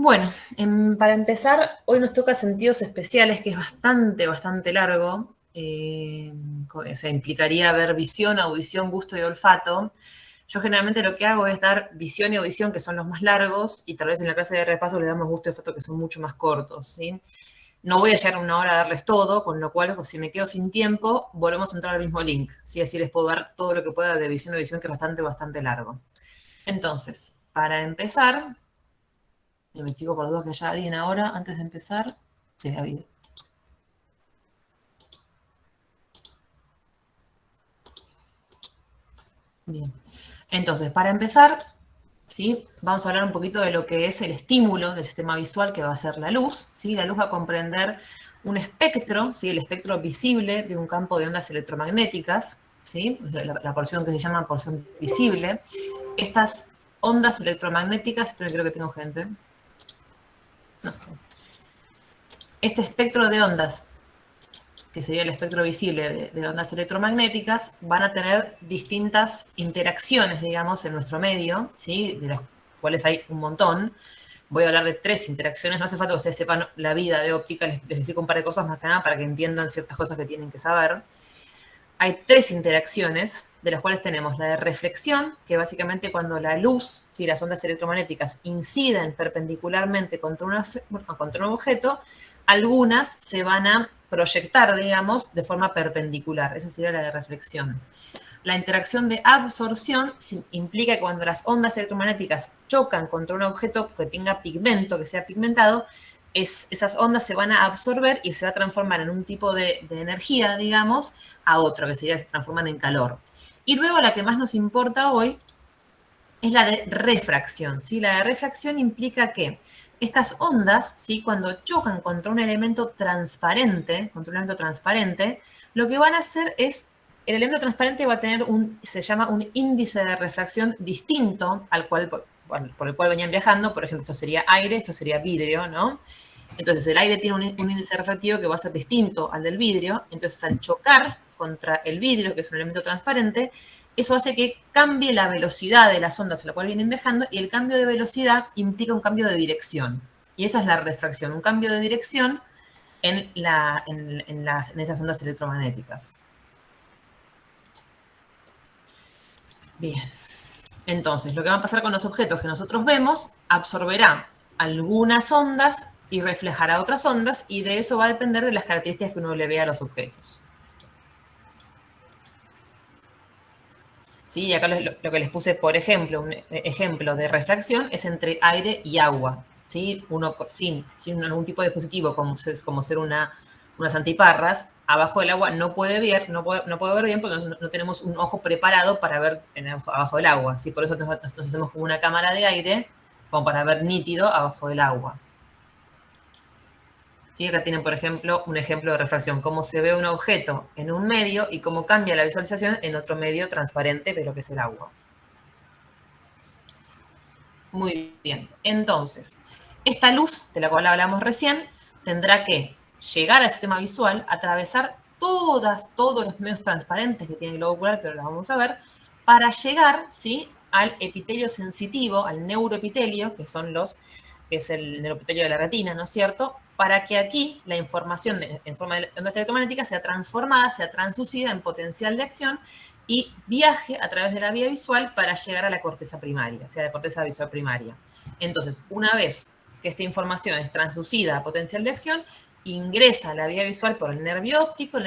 Bueno, para empezar, hoy nos toca sentidos especiales, que es bastante largo. O sea, implicaría ver visión, audición, gusto y olfato. Yo generalmente lo que hago es dar visión y audición, que son los más largos, y tal vez en la clase de repaso le damos gusto y olfato, que son mucho más cortos, ¿sí? No voy a llegar una hora a darles todo, con lo cual, pues, si me quedo sin tiempo, volvemos a entrar al mismo link, ¿sí? Así les puedo dar todo lo que pueda de visión y audición, que es bastante largo. Entonces, para empezar, investigo por dudas que haya alguien ahora, antes de empezar. Sí, ha habido. Bien. Entonces, para empezar, ¿sí? Vamos a hablar un poquito de lo que es el estímulo del sistema visual, que va a ser la luz, ¿sí? La luz va a comprender un espectro, ¿sí? El espectro visible de un campo de ondas electromagnéticas, ¿sí? La porción que se llama porción visible. Estas ondas electromagnéticas, pero creo que tengo gente. No. Este espectro de ondas, que sería el espectro visible de ondas electromagnéticas, van a tener distintas interacciones, digamos, en nuestro medio, ¿sí? De las cuales hay un montón. Voy a hablar de 3 interacciones, no hace falta que ustedes sepan la vida de óptica, les explico un par de cosas más que nada para que entiendan ciertas cosas que tienen que saber. Hay 3 interacciones, de las cuales tenemos la de reflexión, que básicamente cuando la luz, ¿sí? Las ondas electromagnéticas inciden perpendicularmente contra un objeto, algunas se van a proyectar, digamos, de forma perpendicular. Esa sería la de reflexión. La interacción de absorción implica que cuando las ondas electromagnéticas chocan contra un objeto que tenga pigmento, que sea pigmentado, esas ondas se van a absorber y se va a transformar en un tipo de energía, digamos, a otro, que sería, se transforman en calor. Y luego la que más nos importa hoy es la de refracción, ¿sí? La de refracción implica que estas ondas, ¿sí? Cuando chocan contra un elemento transparente, lo que van a hacer es, el elemento transparente va a tener se llama un índice de refracción distinto al cual, por el cual venían viajando. Por ejemplo, esto sería aire, esto sería vidrio, ¿no? Entonces el aire tiene un índice refractivo que va a ser distinto al del vidrio. Entonces, al chocar contra el vidrio, que es un elemento transparente, eso hace que cambie la velocidad de las ondas a la cual vienen viajando, y el cambio de velocidad implica un cambio de dirección. Y esa es la refracción, un cambio de dirección en esas ondas electromagnéticas. Bien. Entonces, lo que va a pasar con los objetos que nosotros vemos, absorberá algunas ondas y reflejará otras ondas, y de eso va a depender de las características que uno le vea a los objetos. ¿Sí? Y acá lo que les puse, por ejemplo, un ejemplo de refracción es entre aire y agua. ¿Sí? Uno sin algún tipo de dispositivo, como ser unas antiparras, abajo del agua no puede ver bien, porque no tenemos un ojo preparado para ver abajo del agua. ¿Sí? Por eso nos hacemos como una cámara de aire, como para ver nítido abajo del agua. ¿Sí? Acá tienen, por ejemplo, un ejemplo de refracción, cómo se ve un objeto en un medio y cómo cambia la visualización en otro medio transparente de lo que es el agua. Muy bien. Entonces, esta luz de la cual hablamos recién tendrá que llegar al sistema visual, atravesar todos los medios transparentes que tiene el globo ocular, que ahora lo vamos a ver, para llegar, ¿sí?, al epitelio sensitivo, al neuroepitelio, que es el neuroepitelio de la retina, ¿no es cierto?, para que aquí la información en forma de ondas electromagnéticas sea transformada, sea transducida en potencial de acción y viaje a través de la vía visual para llegar a la corteza primaria, o sea, la corteza visual primaria. Entonces, una vez que esta información es transducida a potencial de acción, ingresa a la vía visual por el nervio óptico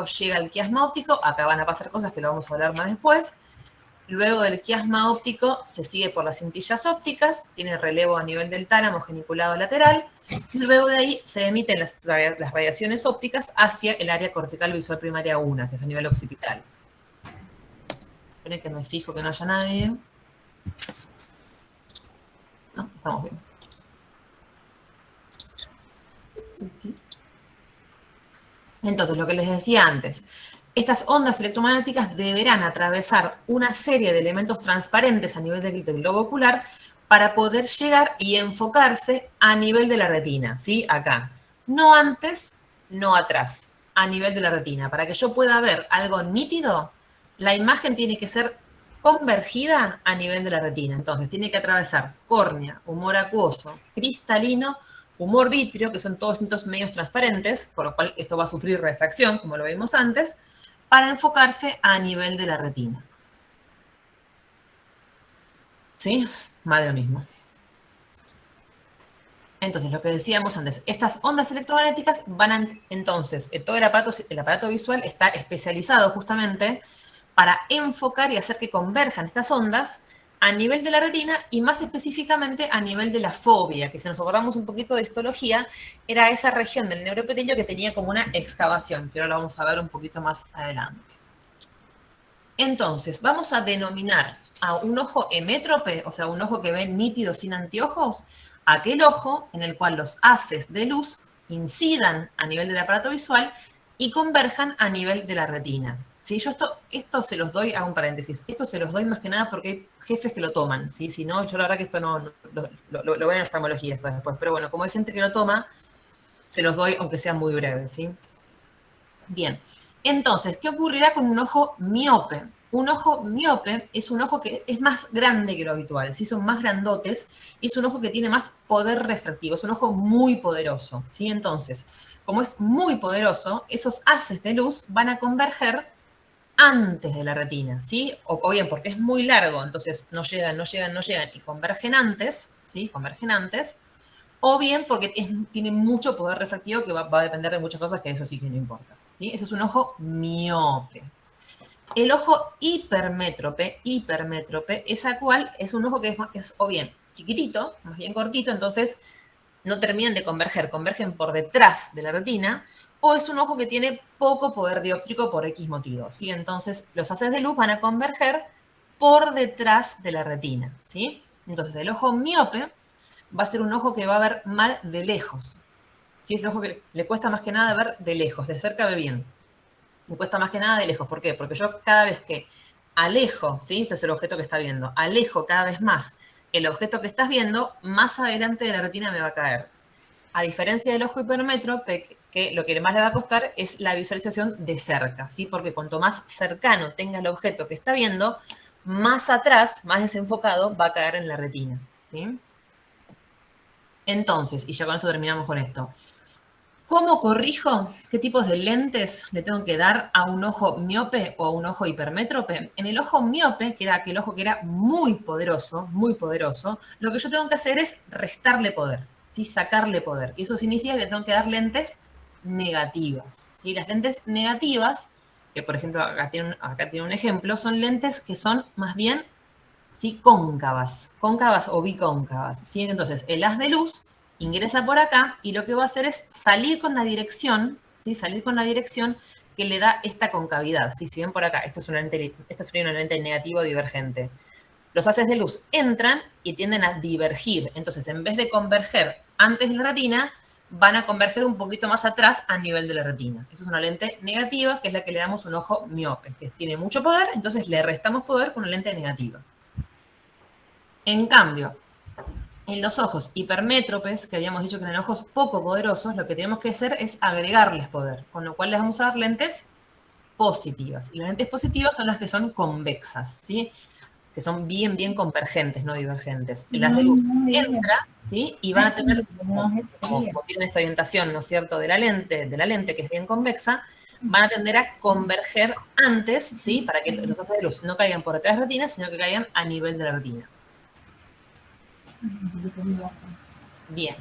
llega al quiasma óptico, acá van a pasar cosas que lo vamos a hablar más después. Luego del quiasma óptico se sigue por las cintillas ópticas, tiene relevo a nivel del tálamo geniculado lateral, y luego de ahí se emiten las radiaciones ópticas hacia el área cortical visual primaria 1, que es a nivel occipital. Esperen que me fijo que no haya nadie. No, estamos bien. Entonces, lo que les decía antes, estas ondas electromagnéticas deberán atravesar una serie de elementos transparentes a nivel del globo ocular para poder llegar y enfocarse a nivel de la retina, ¿sí? Acá. No antes, no atrás, a nivel de la retina. Para que yo pueda ver algo nítido, la imagen tiene que ser convergida a nivel de la retina. Entonces, tiene que atravesar córnea, humor acuoso, cristalino, humor vítreo, que son todos distintos medios transparentes, por lo cual esto va a sufrir refracción, como lo vimos antes, para enfocarse a nivel de la retina. ¿Sí? Más de lo mismo. Entonces, lo que decíamos antes, estas ondas electromagnéticas van a, entonces, todo el aparato visual está especializado justamente para enfocar y hacer que converjan estas ondas a nivel de la retina y más específicamente a nivel de la fóvea, que si nos acordamos un poquito de histología, era esa región del neuroepitelio que tenía como una excavación, que ahora lo vamos a ver un poquito más adelante. Entonces, vamos a denominar a un ojo hemétrope, o sea, un ojo que ve nítido sin anteojos, aquel ojo en el cual los haces de luz incidan a nivel del aparato visual y converjan a nivel de la retina. ¿Sí? Yo esto se los doy, hago un paréntesis, esto se los doy más que nada porque hay jefes que lo toman, ¿sí? Si no, yo la verdad que esto no lo veo en oftalmología esto después, pero bueno, como hay gente que lo toma, se los doy aunque sea muy breve, ¿sí? Bien, entonces, ¿qué ocurrirá con un ojo miope? Un ojo miope es un ojo que es más grande que lo habitual, ¿sí? Son más grandotes y es un ojo que tiene más poder refractivo, es un ojo muy poderoso, ¿sí? Entonces, como es muy poderoso, esos haces de luz van a converger antes de la retina, ¿sí? O bien porque es muy largo, entonces no llegan y convergen antes, ¿sí? Convergen antes, o bien porque tiene mucho poder refractivo que va a depender de muchas cosas que eso sí que no importa, ¿sí? Eso es un ojo miope. El ojo hipermétrope, esa cual es un ojo que es o bien chiquitito, más bien cortito, entonces no terminan de converger, convergen por detrás de la retina, o es un ojo que tiene poco poder dióptrico por X motivo, ¿sí? Entonces los haces de luz van a converger por detrás de la retina, ¿sí? Entonces el ojo miope va a ser un ojo que va a ver mal de lejos, ¿sí? Es un ojo que le cuesta más que nada ver de lejos, de cerca ve bien. Me cuesta más que nada de lejos. ¿Por qué? Porque yo cada vez que alejo, ¿sí? Este es el objeto que está viendo, alejo cada vez más el objeto que estás viendo, más adelante de la retina me va a caer. A diferencia del ojo hipermétrope, que lo que más le va a costar es la visualización de cerca, ¿sí? Porque cuanto más cercano tenga el objeto que está viendo, más atrás, más desenfocado, va a caer en la retina, ¿sí? Entonces, y ya con esto terminamos con esto. ¿Cómo corrijo qué tipos de lentes le tengo que dar a un ojo miope o a un ojo hipermétrope? En el ojo miope, que era aquel ojo que era muy poderoso, lo que yo tengo que hacer es restarle poder, ¿sí? Sacarle poder. Y eso significa que le tengo que dar lentes negativas, ¿sí? Las lentes negativas, que por ejemplo acá tiene un ejemplo, son lentes que son más bien, ¿sí? Cóncavas o bicóncavas, ¿sí? Entonces, el haz de luz ingresa por acá y lo que va a hacer es salir con la dirección, ¿sí? Salir con la dirección que le da esta concavidad, ¿sí? Si ven por acá, esta sería una lente negativo divergente. Los haces de luz entran y tienden a divergir. Entonces, en vez de converger antes de la retina, van a converger un poquito más atrás a nivel de la retina. Esa es una lente negativa, que es la que le damos un ojo miope, que tiene mucho poder, entonces le restamos poder con una lente negativa. En cambio, en los ojos hipermétropes, que habíamos dicho que eran ojos poco poderosos, lo que tenemos que hacer es agregarles poder, con lo cual les vamos a dar lentes positivas. Y las lentes positivas son las que son convexas, ¿sí? Que son bien, bien convergentes, no divergentes. Las de luz entra, ¿sí? Y van a tener, como tienen esta orientación, ¿no es cierto?, de la lente que es bien convexa, van a tender a converger antes, ¿sí? Para que los haces de luz no caigan por detrás de la retina, sino que caigan a nivel de la retina. Bien.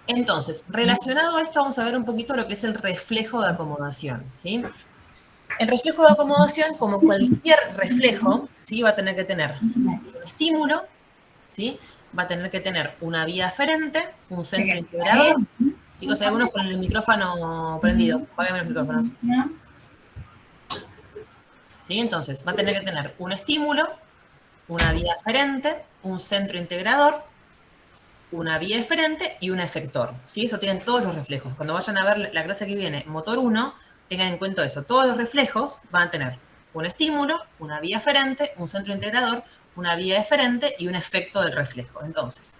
Entonces, relacionado a esto, vamos a ver un poquito lo que es el reflejo de acomodación, ¿sí? El reflejo de acomodación, como cualquier reflejo, ¿sí? Va a tener que tener un estímulo, ¿sí? Va a tener que tener una vía aferente, un centro integrador. Chicos, hay algunos con el micrófono prendido. Apágame los micrófonos. ¿Sí? Entonces, va a tener que tener un estímulo, una vía aferente, un centro integrador, una vía eferente y un efector, ¿sí? Eso tienen todos los reflejos. Cuando vayan a ver la clase que viene, motor 1, tengan en cuenta eso. Todos los reflejos van a tener un estímulo, una vía eferente, un centro integrador, una vía eferente y un efecto del reflejo. Entonces,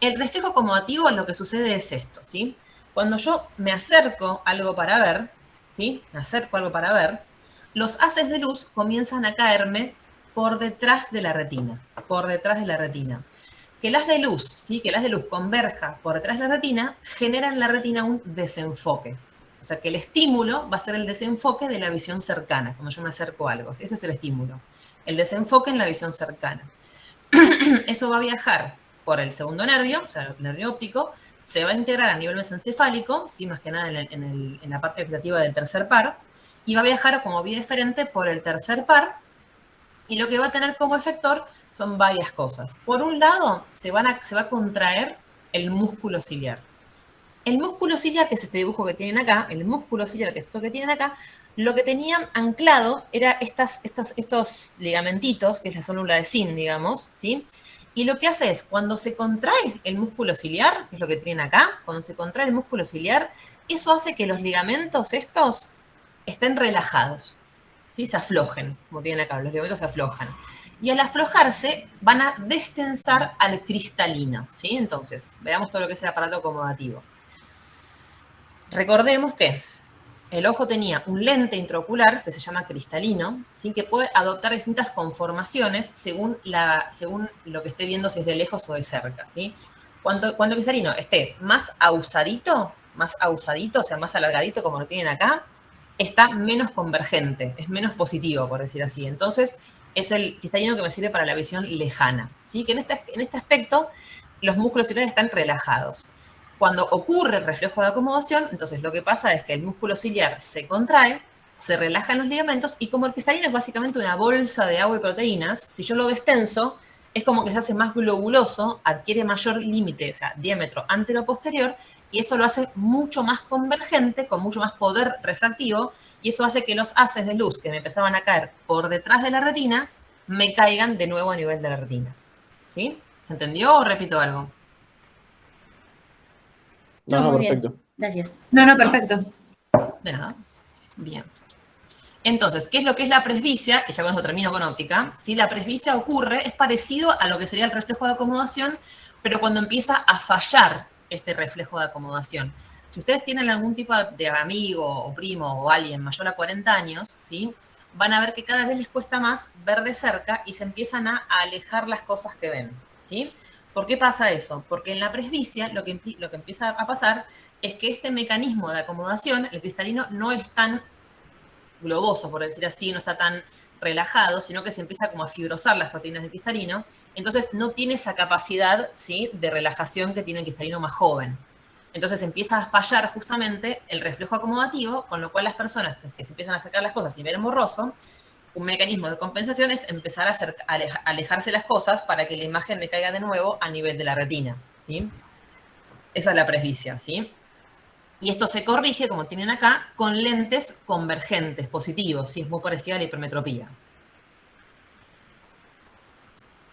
el reflejo acomodativo, lo que sucede es esto, ¿sí? Cuando yo me acerco a algo para ver, ¿sí? Me acerco a algo para ver, los haces de luz comienzan a caerme por detrás de la retina, por detrás de la retina. Que el haz de luz, ¿sí? Que el haz de luz converja por detrás de la retina, genera en la retina un desenfoque. O sea, que el estímulo va a ser el desenfoque de la visión cercana, cuando yo me acerco a algo. Ese es el estímulo. El desenfoque en la visión cercana. Eso va a viajar por el segundo nervio, o sea, el nervio óptico, se va a integrar a nivel mesencefálico, ¿sí? Más que nada en la parte vegetativa del tercer par, y va a viajar como vía diferente por el tercer par, y lo que va a tener como efector son varias cosas. Por un lado, se va a contraer el músculo ciliar. El músculo ciliar, que es este dibujo que tienen acá, el músculo ciliar, que es esto que tienen acá, lo que tenían anclado era estos ligamentitos, que es la célula de zinc, digamos, ¿sí? Y lo que hace es, cuando se contrae el músculo ciliar, que es lo que tienen acá, cuando se contrae el músculo ciliar, eso hace que los ligamentos estos estén relajados, ¿sí? Se aflojen, como tienen acá, los ligamentos se aflojan. Y al aflojarse, van a destensar al cristalino, ¿sí? Entonces, veamos todo lo que es el aparato acomodativo. Recordemos que el ojo tenía un lente intraocular que se llama cristalino, ¿sí? Que puede adoptar distintas conformaciones según lo que esté viendo, si es de lejos o de cerca, ¿sí? Cuando el cristalino esté más ausadito, o sea, más alargadito como lo tienen acá, está menos convergente, es menos positivo, por decir así. Entonces, es el cristalino que me sirve para la visión lejana, ¿sí? Que en este aspecto los músculos ciliares están relajados. Cuando ocurre el reflejo de acomodación, entonces lo que pasa es que el músculo ciliar se contrae, se relajan los ligamentos y como el cristalino es básicamente una bolsa de agua y proteínas, si yo lo destenso, es como que se hace más globuloso, adquiere mayor límite, o sea, diámetro antero-posterior, y eso lo hace mucho más convergente, con mucho más poder refractivo, y eso hace que los haces de luz que me empezaban a caer por detrás de la retina, me caigan de nuevo a nivel de la retina. ¿Sí? ¿Se entendió o repito algo? No, muy perfecto. bien. Gracias. No, perfecto. De nada. Bien. Entonces, ¿qué es lo que es la presbicia? Que ya con eso termino con óptica. ¿Sí? La presbicia ocurre, es parecido a lo que sería el reflejo de acomodación, pero cuando empieza a fallar este reflejo de acomodación. Si ustedes tienen algún tipo de amigo o primo o alguien mayor a 40 años, ¿sí? Van a ver que cada vez les cuesta más ver de cerca y se empiezan a alejar las cosas que ven. ¿Sí? ¿Por qué pasa eso? Porque en la presbicia lo que empieza a pasar es que este mecanismo de acomodación, el cristalino, no es tan globoso, por decir así, no está tan relajado, sino que se empieza como a fibrosar las proteínas del cristalino, entonces no tiene esa capacidad, ¿sí?, de relajación que tiene el cristalino más joven. Entonces empieza a fallar justamente el reflejo acomodativo, con lo cual las personas que se empiezan a sacar las cosas y ver borroso, un mecanismo de compensación es empezar a alejarse las cosas para que la imagen me caiga de nuevo a nivel de la retina, ¿sí? Esa es la presbicia, ¿sí? Y esto se corrige, como tienen acá, con lentes convergentes, positivos, ¿sí? Es muy parecida a la hipermetropía.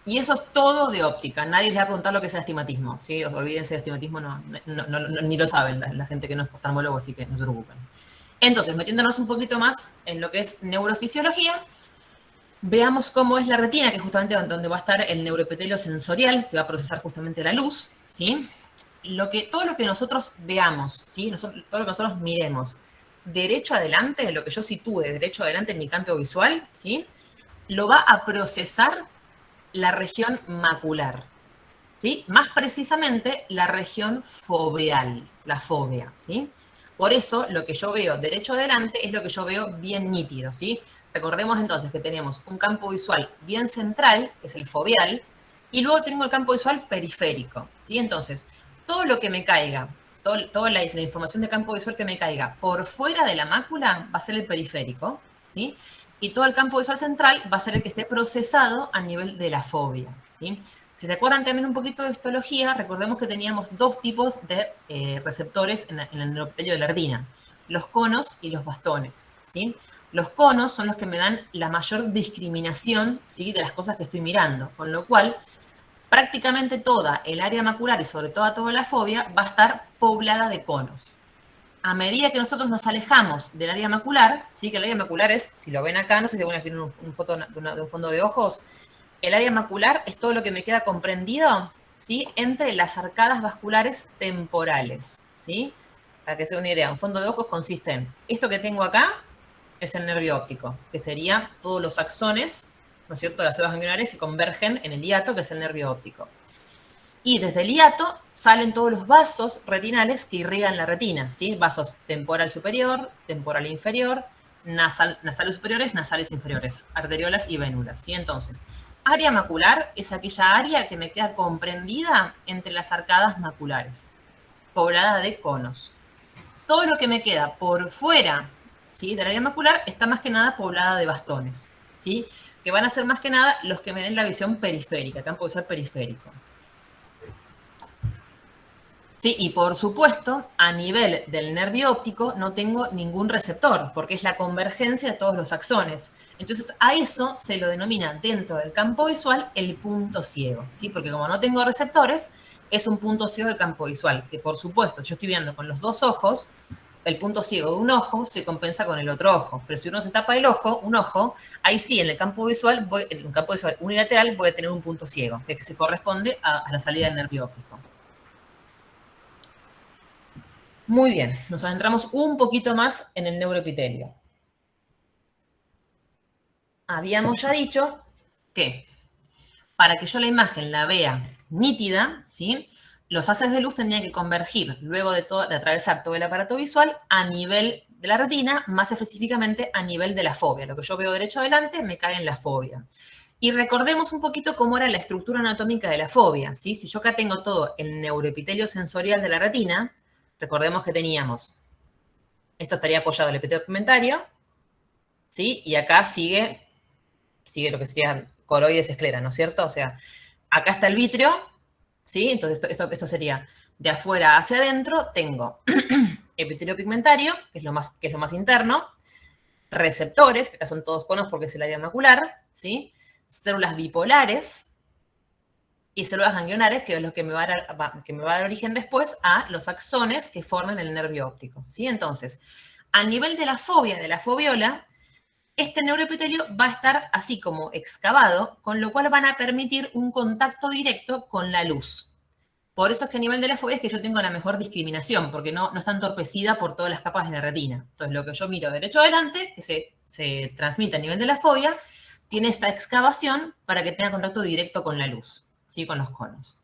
Y eso es todo de óptica. Nadie les va a preguntar lo que es el astigmatismo, ¿sí? Olvídense del astigmatismo, ni lo saben la gente que no es oftalmólogo, así que no se preocupen. Entonces, metiéndonos un poquito más en lo que es neurofisiología, veamos cómo es la retina, que es justamente donde va a estar el neuroepitelio sensorial, que va a procesar justamente la luz, ¿sí? Todo lo que nosotros veamos, ¿sí? Todo lo que nosotros miremos derecho adelante, lo que yo sitúe derecho adelante en mi campo visual, ¿sí? Lo va a procesar la región macular, ¿sí? Más precisamente la región foveal, la fovea, ¿sí? Por eso lo que yo veo derecho adelante es lo que yo veo bien nítido, ¿sí? Recordemos entonces que tenemos un campo visual bien central, que es el foveal, y luego tengo el campo visual periférico, ¿sí? Entonces, todo lo que me caiga, toda la información de campo visual que me caiga por fuera de la mácula va a ser el periférico, ¿sí? Y todo el campo visual central va a ser el que esté procesado a nivel de la fobia, ¿sí? Si se acuerdan también un poquito de histología, recordemos que teníamos dos tipos de receptores en el neuroepitelio de la retina, los conos y los bastones, ¿sí? Los conos son los que me dan la mayor discriminación, ¿sí?, de las cosas que estoy mirando, con lo cual prácticamente toda el área macular y sobre todo toda la fobia va a estar poblada de conos. A medida que nosotros nos alejamos del área macular, ¿sí?, que el área macular es, si lo ven acá, no sé si tienen una foto de un fondo de ojos, el área macular es todo lo que me queda comprendido, ¿sí?, entre las arcadas vasculares temporales, ¿sí? Para que se den una idea, un fondo de ojos consiste en esto que tengo acá, es el nervio óptico, que sería todos los axones, ¿no es cierto?, de las células ganglionares que convergen en el hiato, que es el nervio óptico. Y desde el hiato salen todos los vasos retinales que irrigan la retina, ¿sí? Vasos temporal superior, temporal inferior, nasales superiores, nasales inferiores, arteriolas y vénulas, ¿sí? Entonces, área macular es aquella área que me queda comprendida entre las arcadas maculares, poblada de conos. Todo lo que me queda por fuera, ¿sí?, del área macular está más que nada poblada de bastones, ¿sí?, que van a ser más que nada los que me den la visión periférica, campo visual periférico. Sí, y por supuesto, a nivel del nervio óptico no tengo ningún receptor, porque es la convergencia de todos los axones. Entonces, a eso se lo denomina dentro del campo visual el punto ciego, ¿sí? Porque como no tengo receptores, es un punto ciego del campo visual, que por supuesto, yo estoy viendo con los dos ojos, el punto ciego de un ojo se compensa con el otro ojo. Pero si uno se tapa el ojo, un ojo, ahí sí, en el campo visual, en un campo visual unilateral, voy a tener un punto ciego, que se corresponde a la salida del nervio óptico. Muy bien, nos adentramos un poquito más en el neuroepitelio. Habíamos ya dicho que para que yo la imagen la vea nítida, ¿sí?, los haces de luz tendrían que convergir luego de atravesar todo el aparato visual a nivel de la retina, más específicamente a nivel de la fovea. Lo que yo veo derecho adelante me cae en la fovea. Y recordemos un poquito cómo era la estructura anatómica de la fovea, ¿sí? Si yo acá tengo todo el neuroepitelio sensorial de la retina, recordemos que teníamos, esto estaría apoyado en el epitelio pigmentario, ¿sí? Y acá sigue lo que sería coroides esclera, ¿no es cierto? O sea, acá está el vítreo, ¿sí? Entonces esto sería de afuera hacia adentro, tengo epitelio pigmentario, que es lo más interno, receptores, que acá son todos conos porque es el área macular, ¿sí? Células bipolares y células ganglionares, que es lo que me va a dar origen después a los axones que forman el nervio óptico, ¿sí? Entonces, a nivel de la fovea, de la foviola, este neuroepitelio va a estar así como excavado, con lo cual van a permitir un contacto directo con la luz. Por eso es que a nivel de la fovea es que yo tengo la mejor discriminación, porque no está entorpecida por todas las capas de la retina. Entonces, lo que yo miro derecho adelante, que se transmite a nivel de la fovea, tiene esta excavación para que tenga contacto directo con la luz, ¿sí?, con los conos.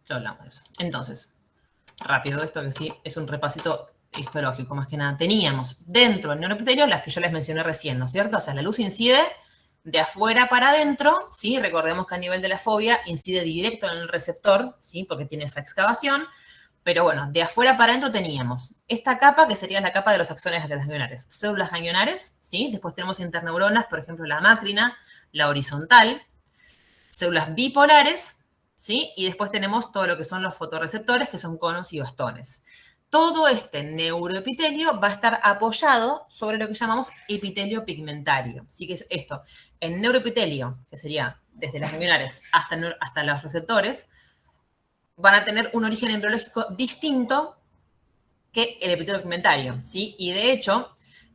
Ya hablamos de eso. Entonces, rápido esto que sí es un repasito histológico, más que nada. Teníamos dentro del neuroepitelio las que yo les mencioné recién, ¿no es cierto? O sea, la luz incide de afuera para adentro, ¿sí? Recordemos que a nivel de la fovea incide directo en el receptor, ¿sí?, porque tiene esa excavación. Pero bueno, de afuera para adentro teníamos esta capa, que sería la capa de los axones ganglionares. Células ganglionares, ¿sí? Después tenemos interneuronas, por ejemplo, la mátrina, la horizontal. Células bipolares, ¿sí? Y después tenemos todo lo que son los fotorreceptores, que son conos y bastones. Todo este neuroepitelio va a estar apoyado sobre lo que llamamos epitelio pigmentario. Así que es esto, el neuroepitelio, que sería desde las ganglionares hasta los receptores, van a tener un origen embriológico distinto que el epitelio pigmentario, ¿sí? Y de hecho,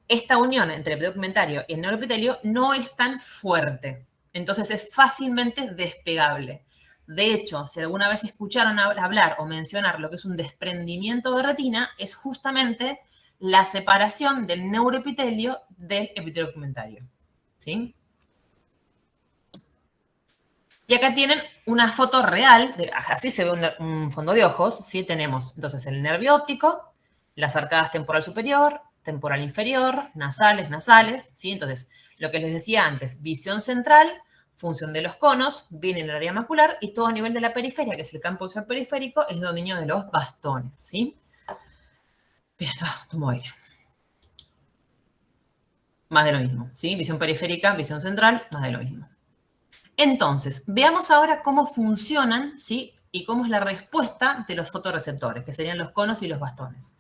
esta unión entre el epitelio pigmentario y el neuroepitelio no es tan fuerte. Entonces es fácilmente despegable. De hecho, si alguna vez escucharon hablar o mencionar lo que es un desprendimiento de retina, es justamente la separación del neuroepitelio del epitelio pigmentario, ¿sí? Y acá tienen una foto real, así se ve un fondo de ojos, ¿sí? Tenemos entonces el nervio óptico, las arcadas temporal superior, temporal inferior, nasales, ¿sí? Entonces, lo que les decía antes, visión central, función de los conos, viene en el área macular y todo a nivel de la periferia, que es el campo visual periférico, es dominio de los bastones, ¿sí? Bien, tomo aire. Más de lo mismo, ¿sí? Visión periférica, visión central, más de lo mismo. Entonces, veamos ahora cómo funcionan, ¿sí?, y cómo es la respuesta de los fotorreceptores, que serían los conos y los bastones.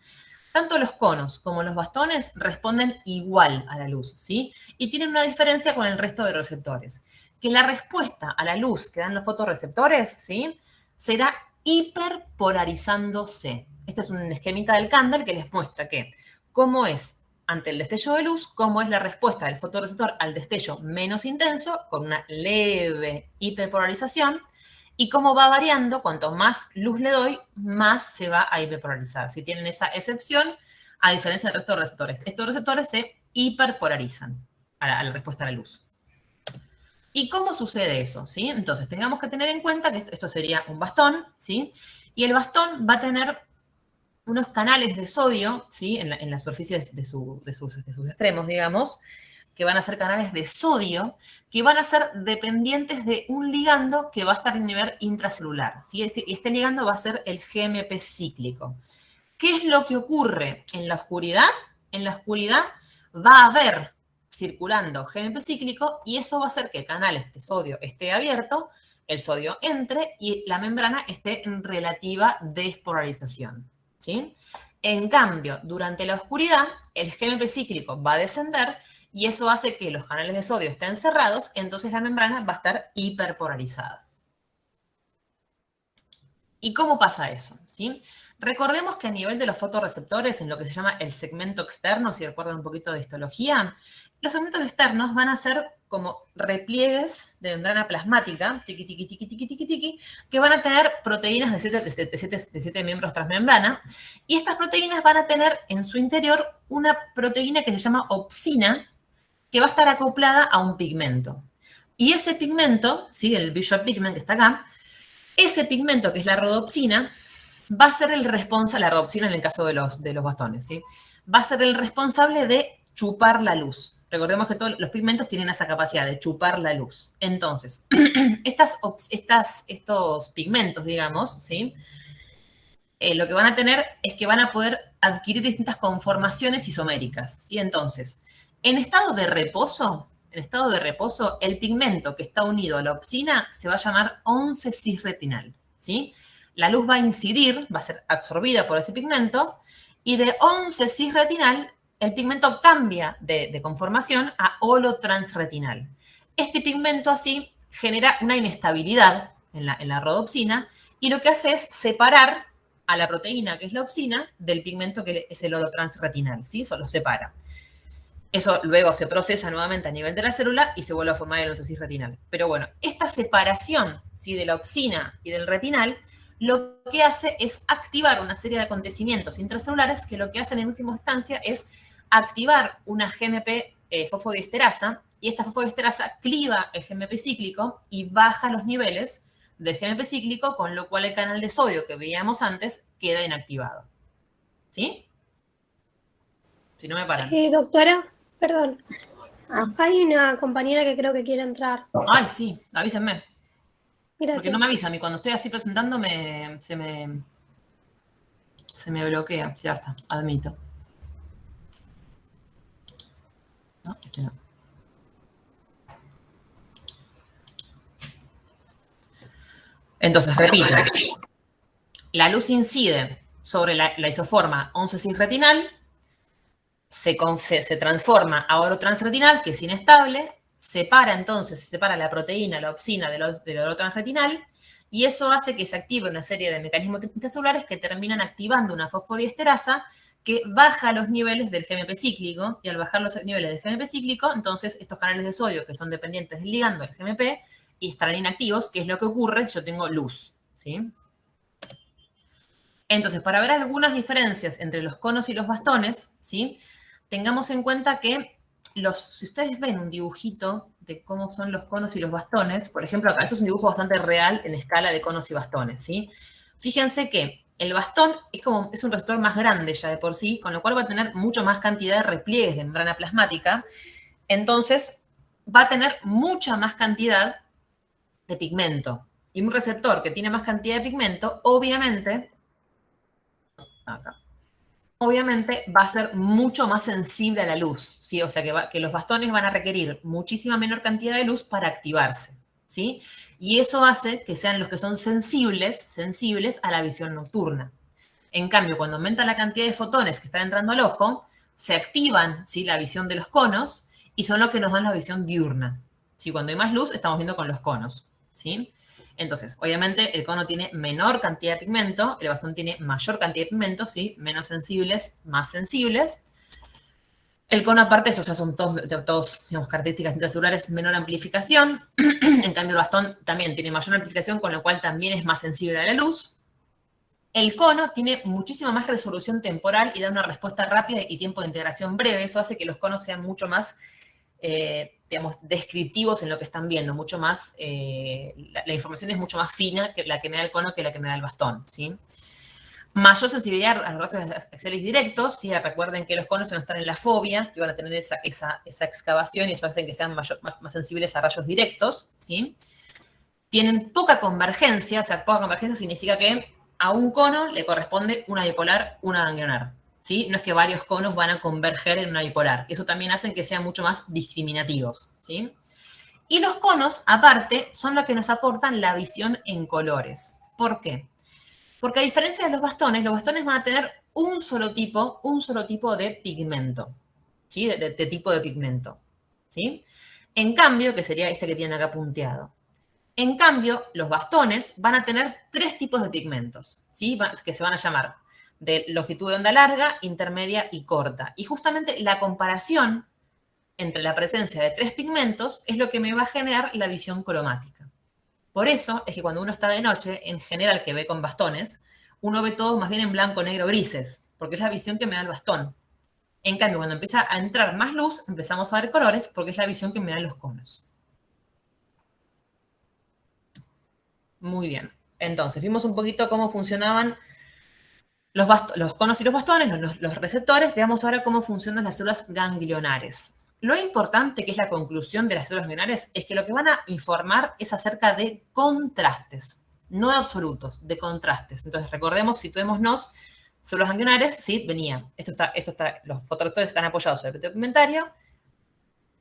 Tanto los conos como los bastones responden igual a la luz, ¿sí? Y tienen una diferencia con el resto de receptores, que la respuesta a la luz que dan los fotorreceptores, ¿sí?, será hiperpolarizándose. Este es un esquemita del Kandel que les muestra que cómo es ante el destello de luz, cómo es la respuesta del fotorreceptor al destello menos intenso, con una leve hiperpolarización, y cómo va variando, cuanto más luz le doy, más se va a hiperpolarizar. Si tienen esa excepción, a diferencia del resto de receptores. Estos receptores se hiperpolarizan. a la respuesta a la luz. ¿Y cómo sucede eso? ¿Sí? Entonces, tengamos que tener en cuenta que esto sería un bastón, ¿sí? Y el bastón va a tener unos canales de sodio, ¿sí? En la superficie de sus extremos, digamos, que van a ser canales de sodio, que van a ser dependientes de un ligando que va a estar en nivel intracelular, ¿sí? Este ligando va a ser el GMP cíclico. ¿Qué es lo que ocurre en la oscuridad? En la oscuridad va a haber circulando GMP cíclico y eso va a hacer que el canal de sodio esté abierto, el sodio entre y la membrana esté en relativa despolarización, ¿sí? En cambio, durante la oscuridad, el GMP cíclico va a descender y eso hace que los canales de sodio estén cerrados, entonces la membrana va a estar hiperpolarizada. ¿Y cómo pasa eso? ¿Sí? Recordemos que a nivel de los fotorreceptores, en lo que se llama el segmento externo, si recuerdan un poquito de histología, los segmentos externos van a ser como repliegues de membrana plasmática, tiqui, tiqui, tiqui, tiqui, tiqui, tiqui, que van a tener proteínas de 7 miembros transmembrana, y estas proteínas van a tener en su interior una proteína que se llama opsina, que va a estar acoplada a un pigmento. Y ese pigmento, ¿sí? El visual pigment que está acá, ese pigmento, que es la rodopsina, va a ser el responsable, la rodopsina en el caso de los bastones, ¿sí? Va a ser el responsable de chupar la luz. Recordemos que todos los pigmentos tienen esa capacidad de chupar la luz. Entonces, estos pigmentos, digamos, ¿sí? Lo que van a tener es que van a poder adquirir distintas conformaciones isoméricas, ¿sí? Entonces, en estado de reposo, el pigmento que está unido a la opsina se va a llamar 11-cis-retinal, ¿sí? La luz va a incidir, va a ser absorbida por ese pigmento, y de 11-cis-retinal, el pigmento cambia de conformación a holotransretinal. Este pigmento así genera una inestabilidad en la rodopsina, y lo que hace es separar a la proteína, que es la opsina, del pigmento que es el holotransretinal, ¿sí? Eso lo separa. Eso luego se procesa nuevamente a nivel de la célula y se vuelve a formar el 11-cis-retinal. Pero bueno, esta separación, ¿sí? De la opsina y del retinal, lo que hace es activar una serie de acontecimientos intracelulares que lo que hacen en última instancia es activar una GMP fosfodiesterasa, y esta fosfodiesterasa cliva el GMP cíclico y baja los niveles del GMP cíclico, con lo cual el canal de sodio que veíamos antes queda inactivado. ¿Sí? Si no me paran. Doctora, perdón. Hay una compañera que creo que quiere entrar. Ay, sí, avísenme. Gracias. Porque no me avisan y cuando estoy así presentando se me bloquea. Ya está, admito. No, este no. Entonces, repito. La luz incide sobre la isoforma 11-cis-retinal, se transforma a holotransretinal, que es inestable, se separa la proteína, la opsina del holotransretinal, y eso hace que se active una serie de mecanismos intracelulares que terminan activando una fosfodiesterasa que baja los niveles del GMP cíclico, y al bajar los niveles del GMP cíclico, entonces estos canales de sodio que son dependientes del ligando del GMP y estarán inactivos, que es lo que ocurre si yo tengo luz, ¿sí? Entonces, para ver algunas diferencias entre los conos y los bastones, ¿sí? Tengamos en cuenta que si ustedes ven un dibujito de cómo son los conos y los bastones, por ejemplo, acá, esto es un dibujo bastante real en escala de conos y bastones, ¿sí? Fíjense que el bastón es un receptor más grande ya de por sí, con lo cual va a tener mucho más cantidad de repliegues de membrana plasmática, entonces va a tener mucha más cantidad de pigmento. Y un receptor que tiene más cantidad de pigmento, obviamente va a ser mucho más sensible a la luz, ¿sí? O sea que los bastones van a requerir muchísima menor cantidad de luz para activarse, ¿sí? Y eso hace que sean los que son sensibles a la visión nocturna. En cambio, cuando aumenta la cantidad de fotones que están entrando al ojo, se activan, ¿sí? La visión de los conos y son los que nos dan la visión diurna. ¿Sí? Cuando hay más luz, estamos viendo con los conos, ¿sí? Entonces, obviamente, el cono tiene menor cantidad de pigmento, el bastón tiene mayor cantidad de pigmento, ¿sí? Menos sensibles, más sensibles. El cono, aparte, esos ya son todos digamos, características intracelulares, menor amplificación. En cambio, el bastón también tiene mayor amplificación, con lo cual también es más sensible a la luz. El cono tiene muchísima más resolución temporal y da una respuesta rápida y tiempo de integración breve. Eso hace que los conos sean mucho más digamos, descriptivos en lo que están viendo, mucho más, la información es mucho más fina que la que me da el cono que la que me da el bastón, ¿sí? Mayor sensibilidad a los rayos axiales directos, ¿sí? Recuerden que los conos van a estar en la fobia, que van a tener esa excavación y eso hace que sean más sensibles a rayos directos, ¿sí? Tienen poca convergencia, o sea, poca convergencia significa que a un cono le corresponde una bipolar, una ganglionar, ¿sí? No es que varios conos van a converger en una bipolar. Eso también hace que sean mucho más discriminativos, ¿sí? Y los conos, aparte, son los que nos aportan la visión en colores. ¿Por qué? Porque a diferencia de los bastones van a tener un solo tipo de pigmento, ¿sí? De tipo de pigmento, ¿sí? En cambio, que sería este que tienen acá punteado. En cambio, los bastones van a tener 3 tipos de pigmentos, ¿sí? Que se van a llamar de longitud de onda larga, intermedia y corta. Y justamente la comparación entre la presencia de 3 pigmentos es lo que me va a generar la visión cromática. Por eso es que cuando uno está de noche, en general que ve con bastones, uno ve todo más bien en blanco, negro, grises, porque es la visión que me da el bastón. En cambio, cuando empieza a entrar más luz, empezamos a ver colores porque es la visión que me dan los conos. Muy bien. Entonces, vimos un poquito cómo funcionaban los conos y los bastones, los receptores. Veamos ahora cómo funcionan las células ganglionares. Lo importante, que es la conclusión de las células ganglionares, es que lo que van a informar es acerca de contrastes, no de absolutos, de contrastes. Entonces, recordemos, situémonos, células ganglionares, sí, venía. Los fotorreceptores están apoyados sobre el epitelio pigmentario,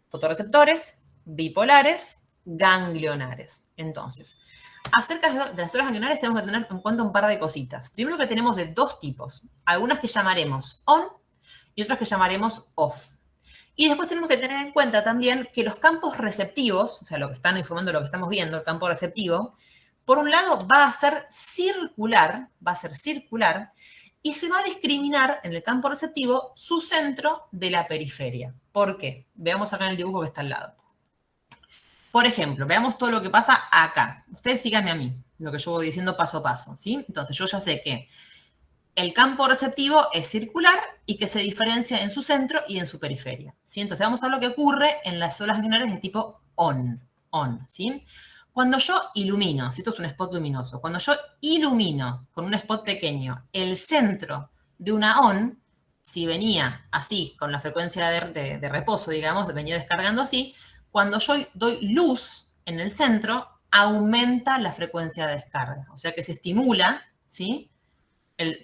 fotorreceptores, bipolares, ganglionares. Entonces, acerca de las células ganglionares tenemos que tener en cuenta un par de cositas. Primero que tenemos de 2 tipos. Algunas que llamaremos on y otras que llamaremos off. Y después tenemos que tener en cuenta también que los campos receptivos, o sea, lo que están informando, lo que estamos viendo, el campo receptivo, por un lado va a ser circular, y se va a discriminar en el campo receptivo su centro de la periferia. ¿Por qué? Veamos acá en el dibujo que está al lado. Por ejemplo, veamos todo lo que pasa acá. Ustedes síganme a mí, lo que yo voy diciendo paso a paso, ¿sí? Entonces, yo ya sé que el campo receptivo es circular y que se diferencia en su centro y en su periferia, ¿sí? Entonces, vamos a ver lo que ocurre en las células ganglionares de tipo on, ¿sí? Cuando yo ilumino, si esto es un spot luminoso, cuando yo ilumino con un spot pequeño el centro de una on, si venía así, con la frecuencia de reposo, digamos, venía descargando así, cuando yo doy luz en el centro, aumenta la frecuencia de descarga. O sea que se estimula, ¿sí?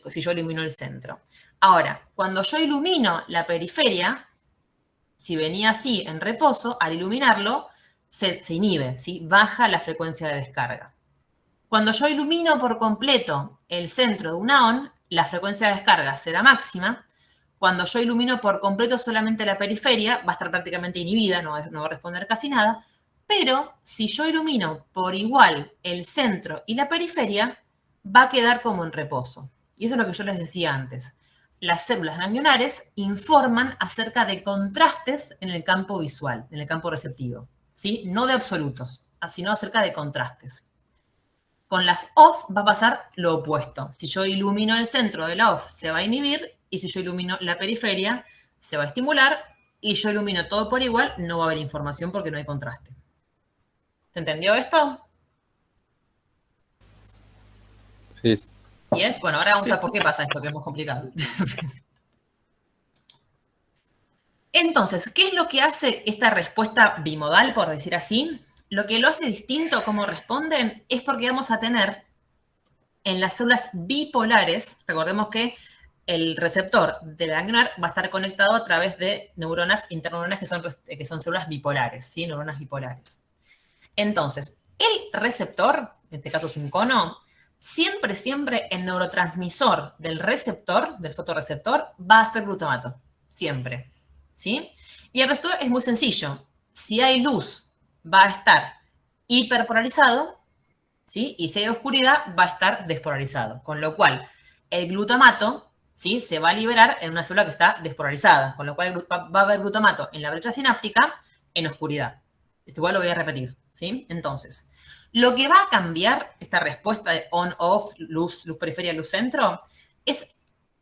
Si yo ilumino el centro. Ahora, cuando yo ilumino la periferia, si venía así en reposo, al iluminarlo, se inhibe, ¿sí? Baja la frecuencia de descarga. Cuando yo ilumino por completo el centro de una on, la frecuencia de descarga será máxima. Cuando yo ilumino por completo solamente la periferia, va a estar prácticamente inhibida, no va a responder casi nada. Pero si yo ilumino por igual el centro y la periferia, va a quedar como en reposo. Y eso es lo que yo les decía antes. Las células ganglionares informan acerca de contrastes en el campo visual, en el campo receptivo, ¿sí? No de absolutos, sino acerca de contrastes. Con las off va a pasar lo opuesto. Si yo ilumino el centro de la off, se va a inhibir, y si yo ilumino la periferia, se va a estimular, y yo ilumino todo por igual, no va a haber información porque no hay contraste. ¿Se entendió esto? Sí. ¿Yes? Bueno, ahora vamos a ver por qué pasa esto, que es más complicado. Entonces, ¿qué es lo que hace esta respuesta bimodal, por decir así? Lo que lo hace distinto a cómo responden es porque vamos a tener en las células bipolares, recordemos que el receptor del ganglionar va a estar conectado a través de neuronas, interneuronas que son células bipolares, ¿sí? Neuronas bipolares. Entonces, el receptor, en este caso es un cono, siempre el neurotransmisor del receptor, del fotorreceptor, va a ser glutamato. Siempre. ¿Sí? Y el receptor es muy sencillo. Si hay luz, va a estar hiperpolarizado, ¿sí? Y si hay oscuridad, va a estar despolarizado. Con lo cual, el glutamato, ¿sí? Se va a liberar en una célula que está despolarizada. Con lo cual, va a haber glutamato en la brecha sináptica en oscuridad. Esto igual lo voy a repetir, ¿sí? Entonces, lo que va a cambiar esta respuesta de on-off, luz periferia, luz centro, es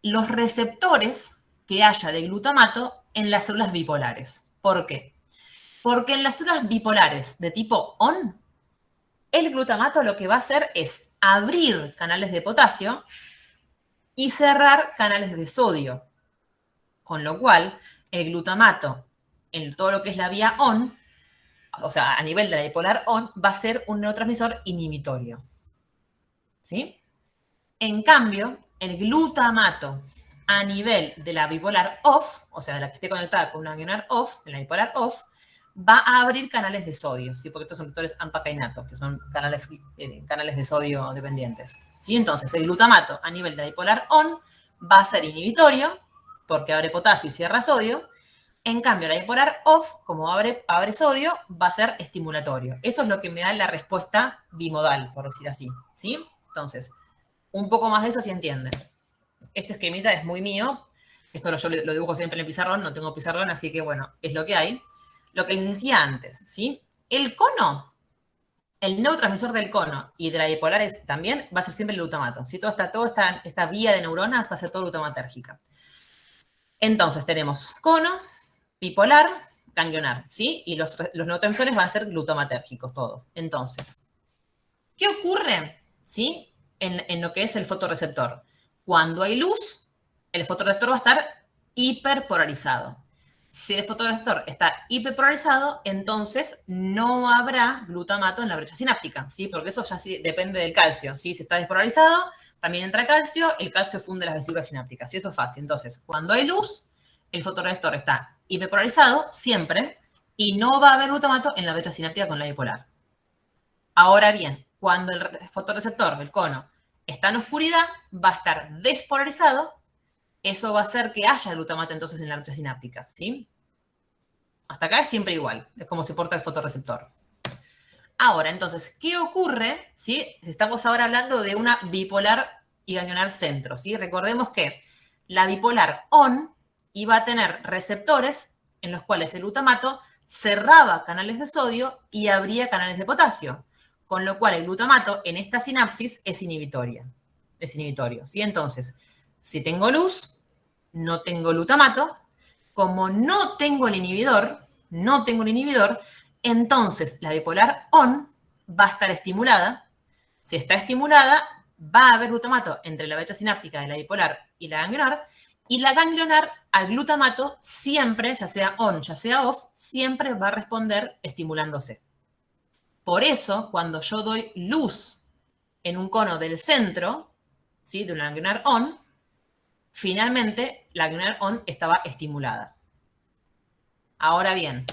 los receptores que haya de glutamato en las células bipolares. ¿Por qué? Porque en las células bipolares de tipo ON, el glutamato lo que va a hacer es abrir canales de potasio y cerrar canales de sodio. Con lo cual, el glutamato en todo lo que es la vía ON, o sea, a nivel de la bipolar ON, va a ser un neurotransmisor inhibitorio. ¿Sí? En cambio, el glutamato a nivel de la bipolar OFF, o sea, de la que esté conectada con una ganglionar OFF, en la bipolar OFF, va a abrir canales de sodio, ¿sí? Porque estos son receptores ampacainatos, que son canales de sodio dependientes. ¿Sí? Entonces, el glutamato a nivel de la bipolar ON va a ser inhibitorio, porque abre potasio y cierra sodio. En cambio, la bipolar OFF, como abre sodio, va a ser estimulatorio. Eso es lo que me da la respuesta bimodal, por decir así. ¿Sí? Entonces, un poco más de eso si entienden. Este esquemita es muy mío. Esto yo lo dibujo siempre en el pizarrón, no tengo pizarrón, así que bueno, es lo que hay. Lo que les decía antes, ¿sí? El cono, el neurotransmisor del cono y de la bipolar también va a ser siempre el glutamato. ¿Sí? Toda esta vía de neuronas va a ser todo glutamatérgica. Entonces tenemos cono, bipolar, ganglionar, ¿sí? Y los neurotransmisores van a ser glutamatérgicos, todo. Entonces, ¿qué ocurre, ¿sí? En lo que es el fotorreceptor? Cuando hay luz, el fotorreceptor va a estar hiperpolarizado. Si el fotorreceptor está hiperpolarizado, entonces no habrá glutamato en la brecha sináptica, ¿sí? Porque eso ya sí depende del calcio, ¿sí? Si está despolarizado, también entra calcio, el calcio funde las vesículas sinápticas, ¿sí? Eso es fácil. Entonces, cuando hay luz, el fotorreceptor está hiperpolarizado siempre y no va a haber glutamato en la brecha sináptica con la bipolar. Ahora bien, cuando el fotorreceptor, el cono, está en oscuridad, va a estar despolarizado. Eso va a hacer que haya glutamato entonces en la brecha sináptica, ¿sí? Hasta acá es siempre igual, es como se porta el fotorreceptor. Ahora, entonces, ¿qué ocurre, ¿sí? Estamos ahora hablando de una bipolar y ganglionar centro, ¿sí? Recordemos que la bipolar ON iba a tener receptores en los cuales el glutamato cerraba canales de sodio y abría canales de potasio, con lo cual el glutamato en esta sinapsis es inhibitorio, ¿sí? Entonces, si tengo luz, no tengo glutamato. Como no tengo el inhibidor, entonces la bipolar ON va a estar estimulada. Si está estimulada, va a haber glutamato entre la brecha sináptica de la bipolar y la ganglionar, y la ganglionar al glutamato siempre, ya sea ON, ya sea OFF, siempre va a responder estimulándose. Por eso, cuando yo doy luz en un cono del centro, ¿sí? De una ganglionar ON, finalmente la ganglionar ON estaba estimulada. Ahora bien,